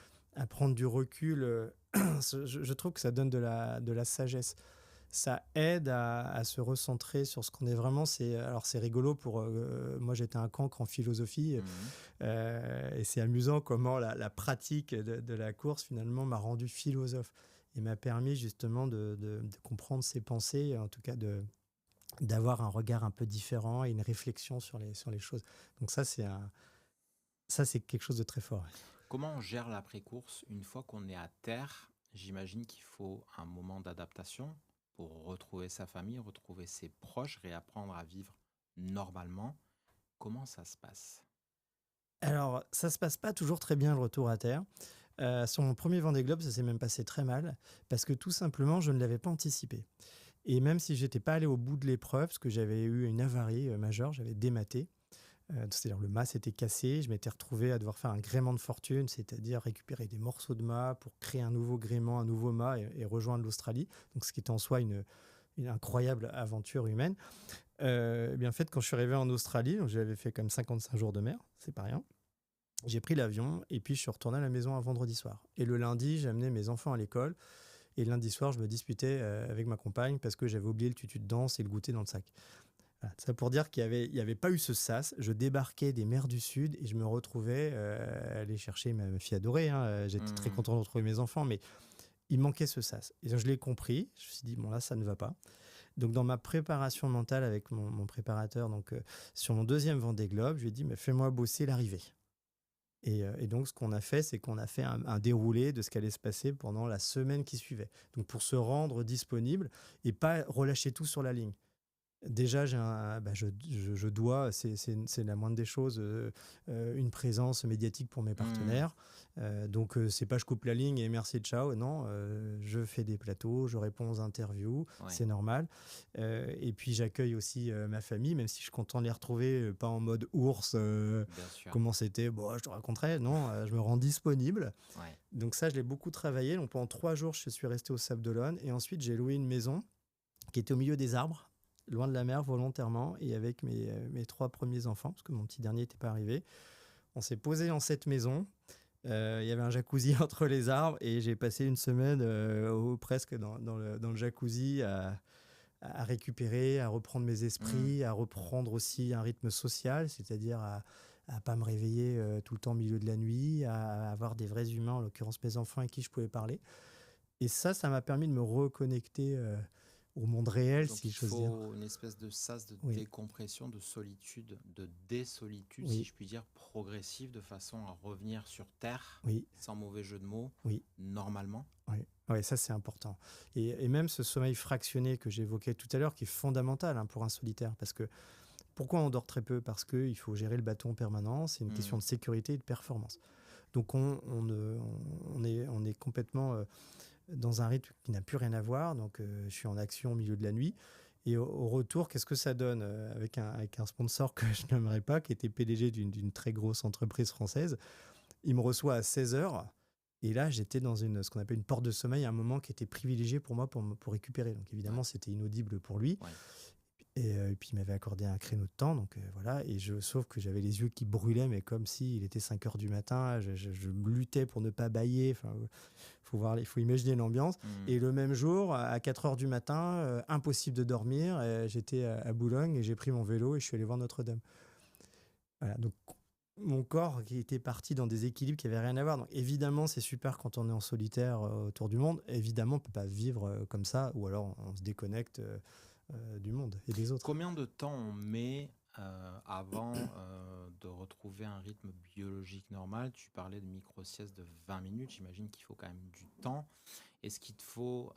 prendre du recul, je trouve que ça donne de la sagesse. Ça aide à se recentrer sur ce qu'on est vraiment. Alors c'est rigolo pour moi, j'étais un cancre en philosophie, Mhm. et c'est amusant comment la pratique de la course finalement m'a rendu philosophe et m'a permis justement de comprendre ses pensées, en tout cas d'avoir un regard un peu différent et une réflexion sur les choses. Donc ça c'est quelque chose de très fort. Comment on gère l'après-course une fois qu'on est à terre? J'imagine qu'il faut un moment d'adaptation pour retrouver sa famille, retrouver ses proches, réapprendre à vivre normalement. Comment ça se passe? Alors, ça se passe pas toujours très bien le retour à terre. Sur mon premier Vendée Globe, ça s'est même passé très mal parce que tout simplement, je ne l'avais pas anticipé. Et même si j'étais pas allé au bout de l'épreuve, parce que j'avais eu une avarie majeure, j'avais dématé, c'est-à-dire le mât s'était cassé, je m'étais retrouvé à devoir faire un gréement de fortune, c'est-à-dire récupérer des morceaux de mât pour créer un nouveau gréement, un nouveau mât et rejoindre l'Australie. Donc, ce qui était en soi une incroyable aventure humaine. Eh bien, en fait, quand je suis arrivé en Australie, donc j'avais fait comme 55 jours de mer, c'est pas rien. J'ai pris l'avion et puis je suis retourné à la maison un vendredi soir. Et le lundi, j'ai amené mes enfants à l'école. Et lundi soir, je me disputais avec ma compagne parce que j'avais oublié le tutu de danse et le goûter dans le sac. Voilà. Ça pour dire qu'il y avait pas eu ce sas. Je débarquais des mers du Sud et je me retrouvais aller chercher ma fille adorée, hein. J'étais très Hmm. content de retrouver mes enfants, mais il manquait ce sas. Et je l'ai compris. Je me suis dit, bon là, ça ne va pas. Donc dans ma préparation mentale avec mon préparateur, donc sur mon deuxième Vendée Globe, je lui ai dit, mais fais-moi bosser l'arrivée. Et donc, ce qu'on a fait, c'est qu'on a fait un déroulé de ce qui allait se passer pendant la semaine qui suivait. Donc, pour se rendre disponible et pas relâcher tout sur la ligne. Déjà, je dois, c'est la moindre des choses, une présence médiatique pour mes Hmm. partenaires. Donc, c'est pas je coupe la ligne et merci, ciao. Non, je fais des plateaux, je réponds aux interviews, Ouais, c'est normal. Et puis, j'accueille aussi ma famille, même si je suis content de les retrouver, pas en mode ours, bien sûr. comment c'était, bon, je te raconterai. Non, je me rends disponible. Ouais. Donc, ça, je l'ai beaucoup travaillé. Donc, pendant 3 jours, je suis resté au Sable d'Olonne. Et ensuite, j'ai loué une maison qui était au milieu des arbres, loin de la mer volontairement, et avec mes 3 premiers enfants, parce que mon petit dernier n'était pas arrivé. On s'est posé dans cette maison. Il y avait un jacuzzi entre les arbres, et j'ai passé une semaine presque dans le jacuzzi à récupérer, à reprendre mes Hmm. esprits, à reprendre aussi un rythme social, c'est-à-dire à pas me réveiller tout le temps au milieu de la nuit, à avoir des vrais humains, en l'occurrence mes enfants avec qui je pouvais parler. Et ça m'a permis de me reconnecter au monde réel, Donc si il te j'ose dire. faut une espèce de sas de Oui, décompression, de solitude, de désolitude, si oui, je puis dire, progressive, de façon à revenir sur Terre, oui, sans mauvais jeu de mots, oui, normalement. oui. Oui, ça c'est important. Et même ce sommeil fractionné que j'évoquais tout à l'heure, qui est fondamental pour un solitaire, parce que pourquoi on dort très peu? Parce qu'il faut gérer le bâton en permanence, c'est une question Hmm. de sécurité et de performance. Donc on est complètement dans un rythme qui n'a plus rien à voir. Donc je suis en action au milieu de la nuit. Et au retour, qu'est-ce que ça donne avec un sponsor que je n'aimerais pas, qui était PDG d'une très grosse entreprise française. Il me reçoit à 16h. Et là, j'étais dans ce qu'on appelle une porte de sommeil, un moment qui était privilégié pour moi pour récupérer. Donc Ouais, évidemment, c'était inaudible pour lui. ouais. Et puis, il m'avait accordé un créneau de temps. Donc voilà. Sauf que j'avais les yeux qui brûlaient, mais comme s'il était 5 heures du matin. Je luttais pour ne pas bâiller. Enfin, il faut imaginer l'ambiance. Hmm. Et le même jour, à 4 heures du matin, impossible de dormir. J'étais à Boulogne et j'ai pris mon vélo et je suis allé voir Notre-Dame. Voilà. Donc, mon corps qui était parti dans des équilibres qui n'avaient rien à voir. Donc, évidemment, c'est super quand on est en solitaire autour du monde. Évidemment, on ne peut pas vivre comme ça, ou alors on se déconnecte du monde et des autres. Combien de temps on met avant de retrouver un rythme biologique normal? Tu parlais de micro-sieste de 20 minutes, j'imagine qu'il faut quand même du temps. Est-ce qu'il te faut,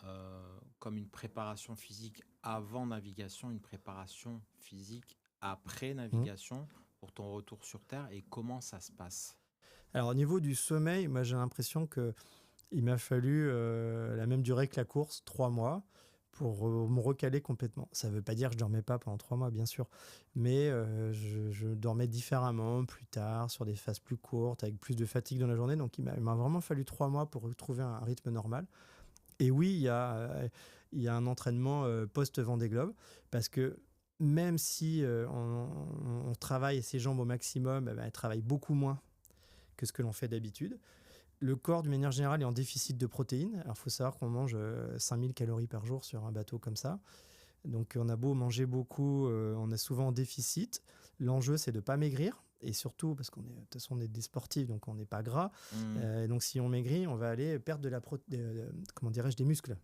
comme une préparation physique avant navigation, une préparation physique après Mm. navigation pour ton retour sur Terre et comment ça se passe? Alors, au niveau du sommeil, moi, j'ai l'impression qu'il m'a fallu la même durée que la course, 3 mois, pour me recaler complètement. Ça ne veut pas dire que je ne dormais pas pendant 3 mois, bien sûr, mais je dormais différemment, plus tard, sur des phases plus courtes, avec plus de fatigue dans la journée. Donc, il m'a vraiment fallu 3 mois pour retrouver un rythme normal. Et oui, il y a un entraînement post-Vendée Globe, parce que même si on travaille ses jambes au maximum, elles travaillent beaucoup moins que ce que l'on fait d'habitude. Le corps, d'une manière générale, est en déficit de protéines. Alors, il faut savoir qu'on mange 5000 calories par jour sur un bateau comme ça. Donc, on a beau manger beaucoup, on est souvent en déficit. L'enjeu, c'est de ne pas maigrir. Et surtout, parce de toute façon, on est des sportifs, donc on n'est pas gras. Donc, si on maigrit, on va aller perdre des muscles.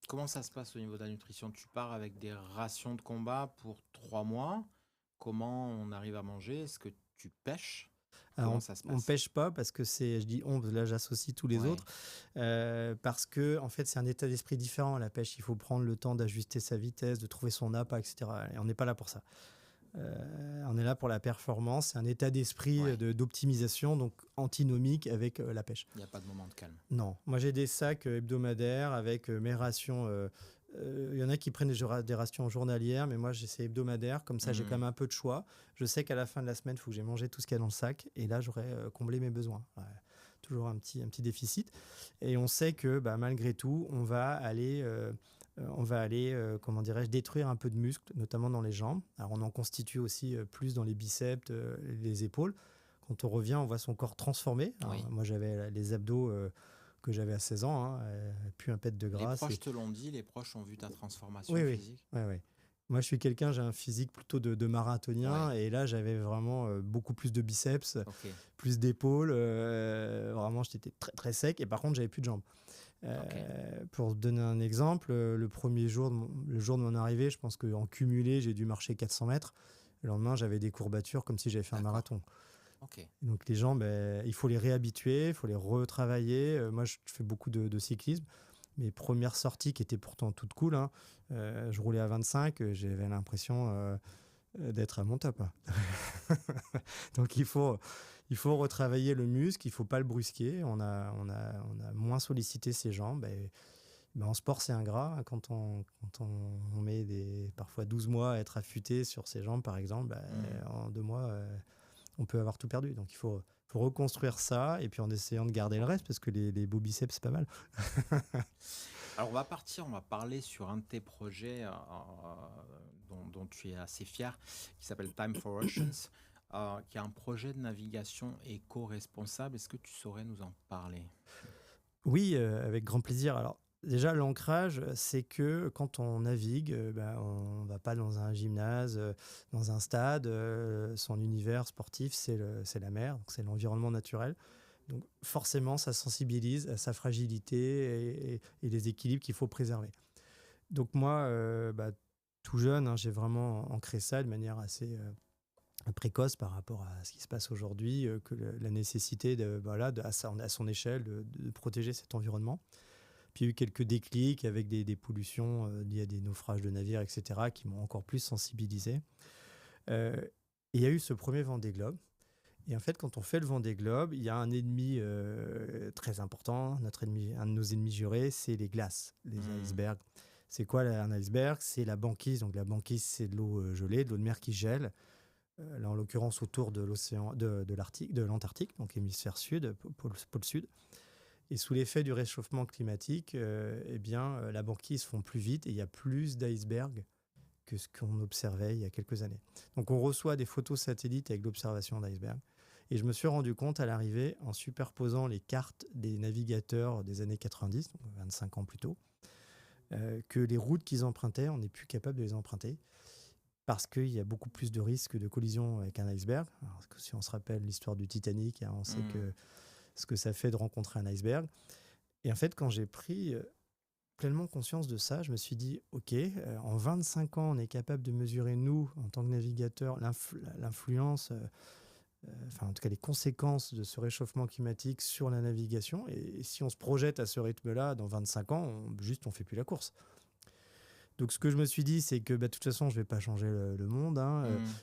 Comment ça se passe au niveau de la nutrition? Tu pars avec des rations de combat pour 3 mois. Comment on arrive à manger? Est-ce que tu pêches? Alors, Comment ça se on passe? pêche pas parce que je dis on, là j'associe tous les Ouais. autres, parce que en fait c'est un état d'esprit différent la pêche. Il faut prendre le temps d'ajuster sa vitesse, de trouver son appât, etc. Et on n'est pas là pour ça. On est là pour la performance. C'est un état d'esprit Ouais. d'optimisation, donc antinomique avec la pêche. Il n'y a pas de moment de calme. Non, moi j'ai des sacs hebdomadaires avec mes rations. Il y en a qui prennent des rations journalières, mais moi c'est hebdomadaire. Comme ça, j'ai quand même un peu de choix. Je sais qu'à la fin de la semaine, il faut que j'ai mangé tout ce qu'il y a dans le sac, et là j'aurai comblé mes besoins. Ouais, toujours un petit déficit. Et on sait que malgré tout, on va aller comment dirais-je, détruire un peu de muscle, notamment dans les jambes. Alors on en constitue aussi plus dans les biceps, les épaules. Quand on revient, on voit son corps transformé. Alors, Oui. moi, j'avais les abdos que j'avais à 16 ans, plus un pet de gras. Les proches te l'ont dit, les proches ont vu ta transformation Oui, physique. oui. Moi, je suis j'ai un physique plutôt de marathonien, et là, j'avais vraiment beaucoup plus de biceps, plus d'épaules. Vraiment, j'étais très, très sec, et par contre, j'avais plus de jambes. Pour donner un exemple, le jour de mon arrivée, je pense qu'en cumulé, j'ai dû marcher 400 mètres. Le lendemain, j'avais des courbatures comme si j'avais fait un marathon. Donc les jambes, il faut les réhabituer, il faut les retravailler. Moi, je fais beaucoup de cyclisme. Mes premières sorties, qui étaient pourtant toutes cool, je roulais à 25, j'avais l'impression d'être à mon top. Donc il faut retravailler le muscle, il ne faut pas le brusquer. On a moins sollicité ses jambes. En sport, c'est ingrat. Quand on met parfois 12 mois à être affûté sur ses jambes, par exemple, en 2 mois, on peut avoir tout perdu. Donc il faut reconstruire ça, et puis en essayant de garder le reste, parce que les beaux biceps, c'est pas mal. Alors on va parler sur un de tes projets dont tu es assez fier, qui s'appelle Time for Oceans, qui est un projet de navigation éco-responsable. Est-ce que tu saurais nous en parler? Oui, avec grand plaisir. Alors déjà, l'ancrage, c'est que quand on navigue, on ne va pas dans un gymnase, dans un stade. Son univers sportif, c'est la mer, donc c'est l'environnement naturel. Donc forcément, ça sensibilise à sa fragilité et les équilibres qu'il faut préserver. Donc moi, tout jeune, j'ai vraiment ancré ça de manière assez précoce par rapport à ce qui se passe aujourd'hui, que la nécessité à son échelle de protéger cet environnement. Puis il y a eu quelques déclics avec des pollutions liées à des naufrages de navires, etc., qui m'ont encore plus sensibilisé. Et il y a eu ce premier Vendée Globe. Et en fait, quand on fait le Vendée Globe, il y a un ennemi très important, un de nos ennemis jurés, c'est les glaces, les icebergs. C'est quoi un iceberg? C'est la banquise. Donc la banquise, c'est de l'eau gelée, de l'eau de mer qui gèle. Là, en l'occurrence, autour de l'océan, de l'Antarctique, donc hémisphère sud, pôle sud. Et sous l'effet du réchauffement climatique, la banquise fond plus vite, et il y a plus d'icebergs que ce qu'on observait il y a quelques années. Donc on reçoit des photos satellites avec l'observation d'icebergs. Et je me suis rendu compte à l'arrivée, en superposant les cartes des navigateurs des années 90, donc 25 ans plus tôt, que les routes qu'ils empruntaient, on n'est plus capable de les emprunter, parce qu'il y a beaucoup plus de risques de collision avec un iceberg. Alors, si on se rappelle l'histoire du Titanic, on sait ce que ça fait de rencontrer un iceberg. Et en fait, quand j'ai pris pleinement conscience de ça, je me suis dit, OK, en 25 ans, on est capable de mesurer, nous, en tant que navigateurs, l'influence, en tout cas les conséquences de ce réchauffement climatique sur la navigation. Et si on se projette à ce rythme-là, dans 25 ans, on ne fait plus la course. Donc, ce que je me suis dit, c'est que de toute façon, je ne vais pas changer le monde,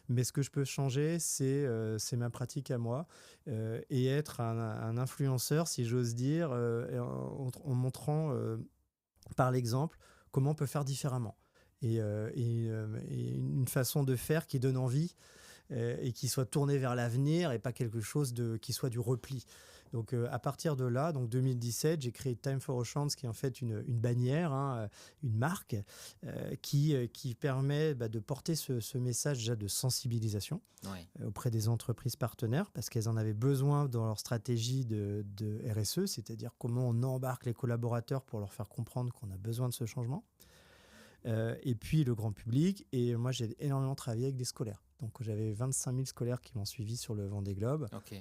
mais ce que je peux changer, c'est ma pratique à moi, et être un influenceur, si j'ose dire, en montrant par l'exemple comment on peut faire différemment. Et une façon de faire qui donne envie, et qui soit tournée vers l'avenir, et pas quelque chose qui soit du repli. Donc à partir de là, donc 2017, j'ai créé Time for Oceans, qui est en fait une bannière, hein, une marque qui permet de porter ce message déjà de sensibilisation Ouais. auprès des entreprises partenaires, parce qu'elles en avaient besoin dans leur stratégie de RSE, c'est-à-dire comment on embarque les collaborateurs pour leur faire comprendre qu'on a besoin de ce changement. Et puis le grand public. Et moi, j'ai énormément travaillé avec des scolaires. Donc j'avais 25 000 scolaires qui m'ont suivi sur le Vendée Globe. Ok.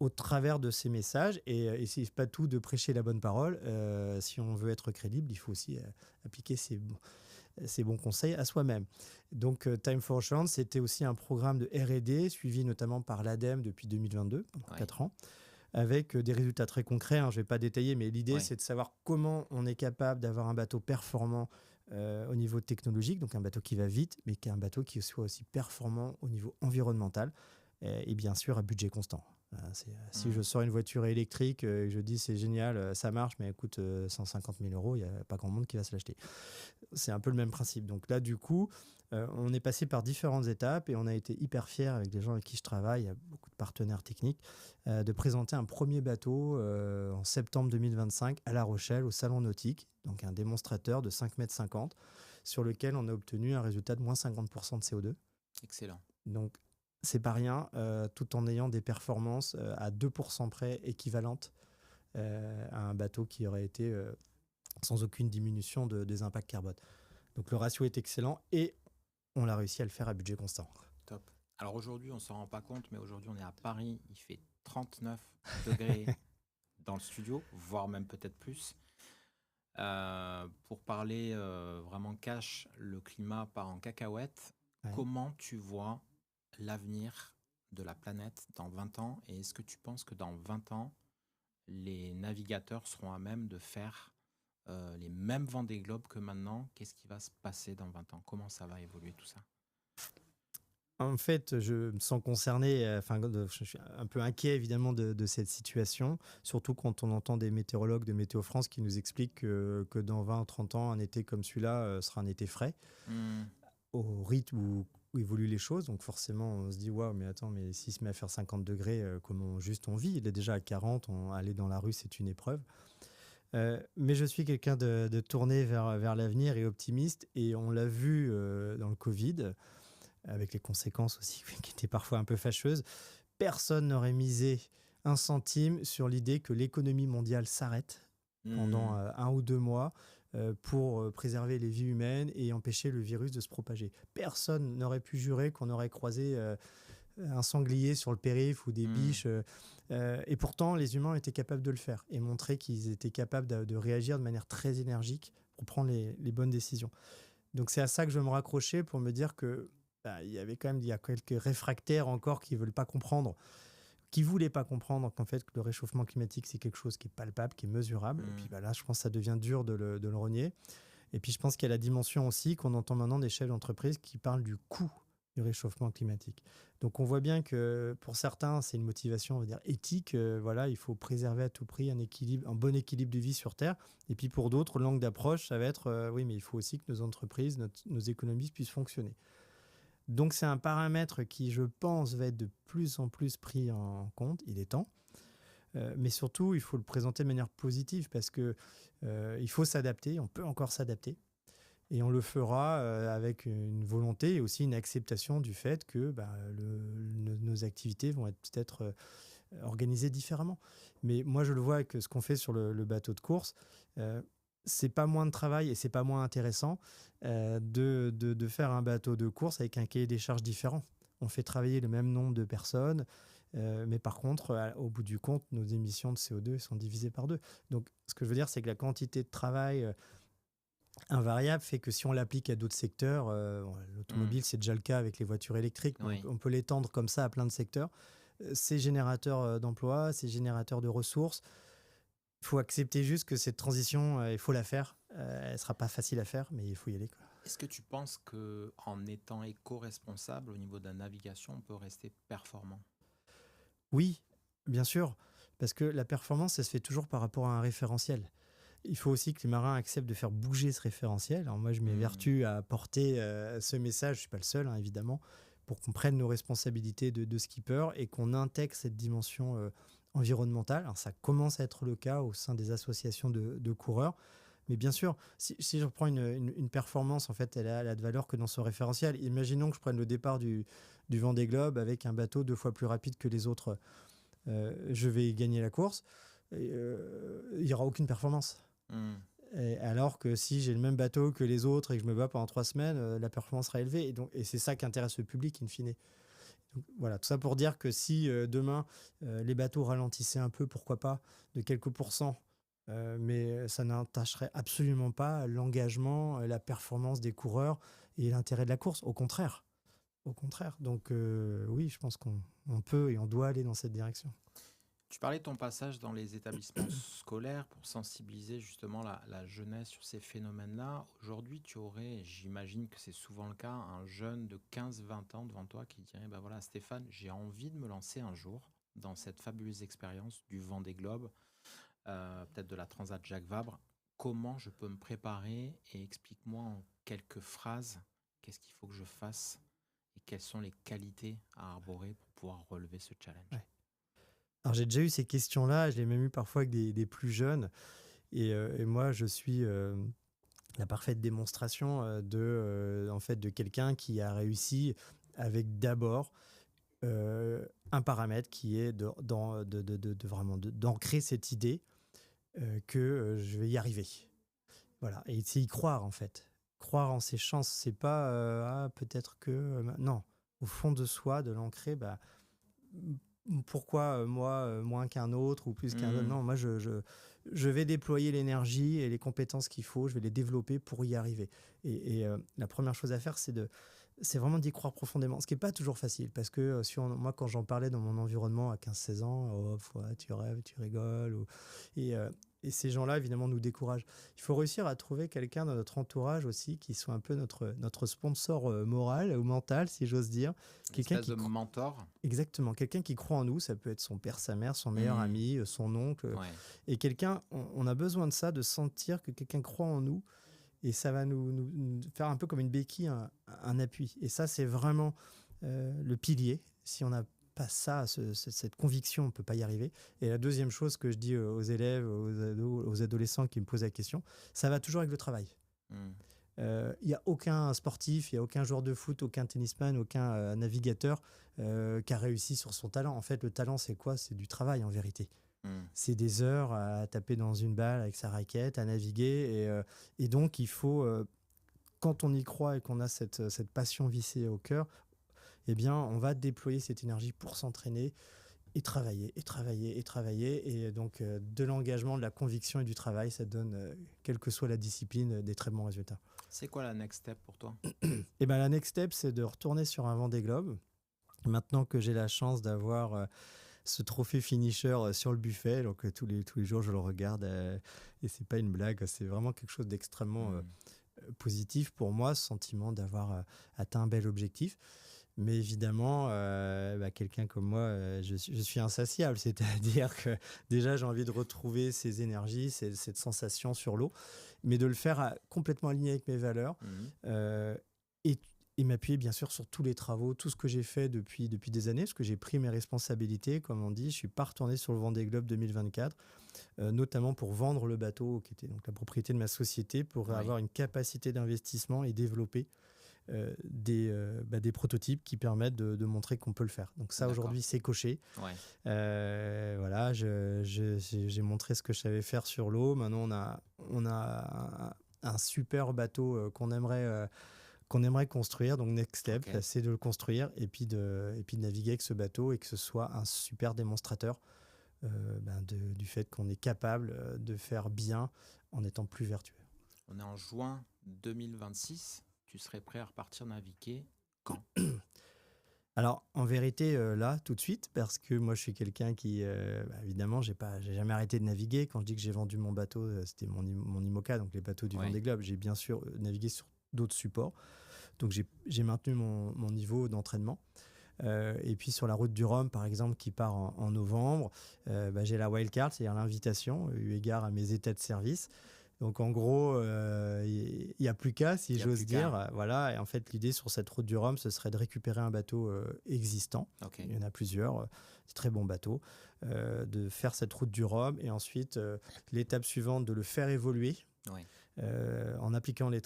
Au travers de ces messages, et c'est pas tout de prêcher la bonne parole. Si on veut être crédible, il faut aussi appliquer ces bons conseils à soi-même. Donc Time for Oceans, c'était aussi un programme de R&D suivi notamment par l'ADEME depuis 2022, pendant 4 ans, avec des résultats très concrets. Je ne vais pas détailler, mais l'idée, c'est de savoir comment on est capable d'avoir un bateau performant au niveau technologique, donc un bateau qui va vite, mais qui est un bateau qui soit aussi performant au niveau environnemental, et bien sûr à budget constant. Si je sors une voiture électrique et je dis c'est génial, ça marche, mais elle coûte 150 000 €, il n'y a pas grand monde qui va se l'acheter. C'est un peu le même principe. Donc là, du coup, on est passé par différentes étapes et on a été hyper fiers avec les gens avec qui je travaille, il y a beaucoup de partenaires techniques, de présenter un premier bateau en septembre 2025 à La Rochelle, au Salon Nautique, donc un démonstrateur de 5,50 m, sur lequel on a obtenu un résultat de moins 50% de CO2. Excellent. Donc, c'est pas rien, tout en ayant des performances à 2% près équivalentes à un bateau qui aurait été sans aucune diminution des impacts carbone. Donc le ratio est excellent et on a réussi à le faire à budget constant. Top. Alors aujourd'hui, on ne s'en rend pas compte, mais aujourd'hui, on est à Paris, il fait 39 degrés dans le studio, voire même peut-être plus. Pour parler vraiment cash, le climat part en cacahuète. Ouais. Comment tu vois l'avenir de la planète dans 20 ans, et est-ce que tu penses que dans 20 ans, les navigateurs seront à même de faire les mêmes Vendée Globe que maintenant? Qu'est-ce qui va se passer dans 20 ans? Comment ça va évoluer tout ça? En fait, je me sens concerné, je suis un peu inquiet évidemment de cette situation, surtout quand on entend des météorologues de Météo France qui nous expliquent que dans 20 ou 30 ans, un été comme celui-là sera un été frais, au rythme où évoluent les choses. Donc forcément, on se dit, waouh, mais attends, mais s'il se met à faire 50 degrés, comment juste on vit? Il est déjà à 40, aller dans la rue, c'est une épreuve. Mais je suis quelqu'un de tourné vers l'avenir et optimiste, et on l'a vu dans le Covid, avec les conséquences aussi qui étaient parfois un peu fâcheuses. Personne n'aurait misé un centime sur l'idée que l'économie mondiale s'arrête pendant 1 ou 2 mois pour préserver les vies humaines et empêcher le virus de se propager. Personne n'aurait pu jurer qu'on aurait croisé un sanglier sur le périph' ou des biches. Et pourtant, les humains étaient capables de le faire et montrer qu'ils étaient capables de réagir de manière très énergique pour prendre les bonnes décisions. Donc c'est à ça que je veux me raccrocher pour me dire que il y a quelques réfractaires encore qui voulaient pas comprendre qu'en fait que le réchauffement climatique c'est quelque chose qui est palpable, qui est mesurable. Et puis là, je pense que ça devient dur de le renier. Et puis je pense qu'il y a la dimension aussi qu'on entend maintenant des chefs d'entreprise qui parlent du coût du réchauffement climatique. Donc on voit bien que pour certains, c'est une motivation, on va dire, éthique. Il faut préserver à tout prix un bon équilibre de vie sur Terre. Et puis pour d'autres, l'angle d'approche, ça va être oui, mais il faut aussi que nos entreprises, nos économies puissent fonctionner. Donc c'est un paramètre qui, je pense, va être de plus en plus pris en compte. Il est temps. Mais surtout, il faut le présenter de manière positive parce qu'il faut s'adapter. On peut encore s'adapter. Et on le fera avec une volonté et aussi une acceptation du fait que nos activités vont être peut-être organisées différemment. Mais moi, je le vois avec ce qu'on fait sur le bateau de course. C'est pas moins de travail et c'est pas moins intéressant de faire un bateau de course avec un cahier des charges différent. On fait travailler le même nombre de personnes, mais par contre, au bout du compte, nos émissions de CO2 sont divisées par 2. Donc, ce que je veux dire, c'est que la quantité de travail invariable fait que si on l'applique à d'autres secteurs, l'automobile, c'est déjà le cas avec les voitures électriques, oui. On peut l'étendre comme ça à plein de secteurs. C'est générateur d'emplois, c'est générateur de ressources. Il faut accepter juste que cette transition, il faut la faire. Elle ne sera pas facile à faire, mais il faut y aller, quoi. Est-ce que tu penses qu'en étant éco-responsable au niveau de la navigation, on peut rester performant? Oui, bien sûr, parce que la performance, ça se fait toujours par rapport à un référentiel. Il faut aussi que les marins acceptent de faire bouger ce référentiel. Alors moi, je m'évertue à porter ce message, je ne suis pas le seul, évidemment, pour qu'on prenne nos responsabilités de skipper et qu'on intègre cette dimension environnementale. Alors, ça commence à être le cas au sein des associations de coureurs. Mais bien sûr, si je prends une performance, en fait, elle a de valeur que dans son référentiel. Imaginons que je prenne le départ du Vendée Globe avec un bateau 2 fois plus rapide que les autres. Je vais gagner la course. Il n'y aura aucune performance. Alors que si j'ai le même bateau que les autres et que je me bats pendant 3 semaines, la performance sera élevée. Et c'est ça qui intéresse le public, in fine. Donc, voilà, tout ça pour dire que si demain, les bateaux ralentissaient un peu, pourquoi pas, de quelques pourcents, mais ça n'entacherait absolument pas l'engagement, la performance des coureurs et l'intérêt de la course. Au contraire. Au contraire. Donc oui, je pense qu'on peut et on doit aller dans cette direction. Tu parlais de ton passage dans les établissements scolaires pour sensibiliser justement la jeunesse sur ces phénomènes-là. Aujourd'hui, tu aurais, j'imagine que c'est souvent le cas, un jeune de 15-20 ans devant toi qui dirait, bah voilà Stéphane, j'ai envie de me lancer un jour dans cette fabuleuse expérience du Vendée Globe, peut-être de la Transat Jacques Vabre. Comment je peux me préparer et explique-moi en quelques phrases qu'est-ce qu'il faut que je fasse et quelles sont les qualités à arborer pour pouvoir relever ce challenge. Ouais. Alors j'ai déjà eu ces questions-là, je l'ai même eu parfois avec des plus jeunes. Et moi, je suis la parfaite démonstration en fait, de quelqu'un qui a réussi avec d'abord un paramètre qui est vraiment d'ancrer cette idée que je vais y arriver. Voilà, et c'est y croire en fait. Croire en ses chances, c'est pas peut-être que... non, au fond de soi, de l'ancrer, pourquoi moi moins qu'un autre ou plus qu'un autre? Non, moi je vais déployer l'énergie et les compétences qu'il faut, je vais les développer pour y arriver. Et la première chose à faire, c'est vraiment d'y croire profondément, ce qui n'est pas toujours facile, parce que moi quand j'en parlais dans mon environnement à 15-16 ans, tu rêves, tu rigoles, et ces gens-là évidemment nous découragent. Il faut réussir à trouver quelqu'un dans notre entourage aussi qui soit un peu notre sponsor moral ou mental, si j'ose dire. Quelqu'un qui mentor. Exactement, quelqu'un qui croit en nous, ça peut être son père, sa mère, son meilleur ami, son oncle. Ouais. Et quelqu'un, on a besoin de ça, de sentir que quelqu'un croit en nous, et ça va nous faire un peu comme une béquille, un appui. Et ça, c'est vraiment le pilier. Si on n'a pas ça, cette conviction, on ne peut pas y arriver. Et la deuxième chose que je dis aux élèves, aux adolescents qui me posent la question, ça va toujours avec le travail. Il n'y a aucun sportif, il n'y a aucun joueur de foot, aucun tennisman, aucun navigateur qui a réussi sur son talent. En fait, le talent, c'est quoi? C'est du travail, en vérité. C'est des heures à taper dans une balle avec sa raquette, à naviguer. Et donc, il faut, quand on y croit et qu'on a cette passion vissée au cœur, eh bien, on va déployer cette énergie pour s'entraîner et travailler, et travailler, et travailler. Et donc, de l'engagement, de la conviction et du travail, ça donne, quelle que soit la discipline, des très bons résultats. C'est quoi la next step pour toi? Eh ben, la next step, c'est de retourner sur un Vendée Globe. Maintenant que j'ai la chance d'avoir ce trophée finisher sur le buffet, donc tous les jours, je le regarde et c'est pas une blague, c'est vraiment quelque chose d'extrêmement positif pour moi, ce sentiment d'avoir atteint un bel objectif. Mais évidemment, quelqu'un comme moi, je suis insatiable. C'est-à-dire que déjà, j'ai envie de retrouver ces énergies, cette sensation sur l'eau, mais de le faire complètement aligné avec mes valeurs et m'appuyer bien sûr sur tous les travaux, tout ce que j'ai fait depuis des années, parce que j'ai pris mes responsabilités, comme on dit. Je ne suis pas retourné sur le Vendée Globe 2024, notamment pour vendre le bateau, qui était donc la propriété de ma société, pour avoir une capacité d'investissement et développer des prototypes qui permettent de montrer qu'on peut le faire. Donc ça, aujourd'hui, c'est coché. Voilà, j'ai montré ce que je savais faire sur l'eau. Maintenant, on a un super bateau qu'on aimerait construire. Donc next step, c'est de le construire et puis de naviguer avec ce bateau et que ce soit un super démonstrateur du fait qu'on est capable de faire bien en étant plus vertueux. On est en juin 2026. Tu serais prêt à repartir naviguer quand? Alors, en vérité, là, tout de suite, parce que moi, je suis quelqu'un qui, évidemment, j'ai jamais arrêté de naviguer. Quand je dis que j'ai vendu mon bateau, c'était mon IMOCA, donc les bateaux du Vendée Globe. J'ai bien sûr navigué sur d'autres supports. Donc, j'ai maintenu mon niveau d'entraînement. Et puis, sur la route du Rhum, par exemple, qui part en novembre, j'ai la wildcard, c'est-à-dire l'invitation, eu égard à mes états de service. Donc en gros, il n'y a plus qu'à, si Il y a j'ose plus qu'à. dire. Voilà. Et en fait, l'idée sur cette route du Rhum, ce serait de récupérer un bateau existant. Ok. Il y en a plusieurs, des très bons bateaux, de faire cette route du Rhum et ensuite, l'étape suivante, de le faire évoluer. Ouais. En appliquant les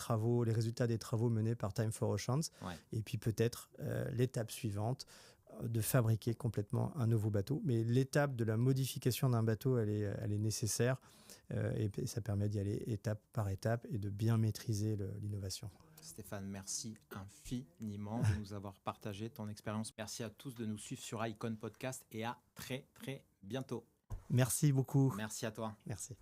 résultats des travaux menés par Time for Oceans. Ouais. Et puis peut-être l'étape suivante, de fabriquer complètement un nouveau bateau. Mais l'étape de la modification d'un bateau, elle est nécessaire et ça permet d'y aller étape par étape et de bien maîtriser l'innovation. Stéphane, merci infiniment de nous avoir partagé ton expérience. Merci à tous de nous suivre sur Icon Podcast et à très très bientôt. Merci beaucoup. Merci à toi. Merci.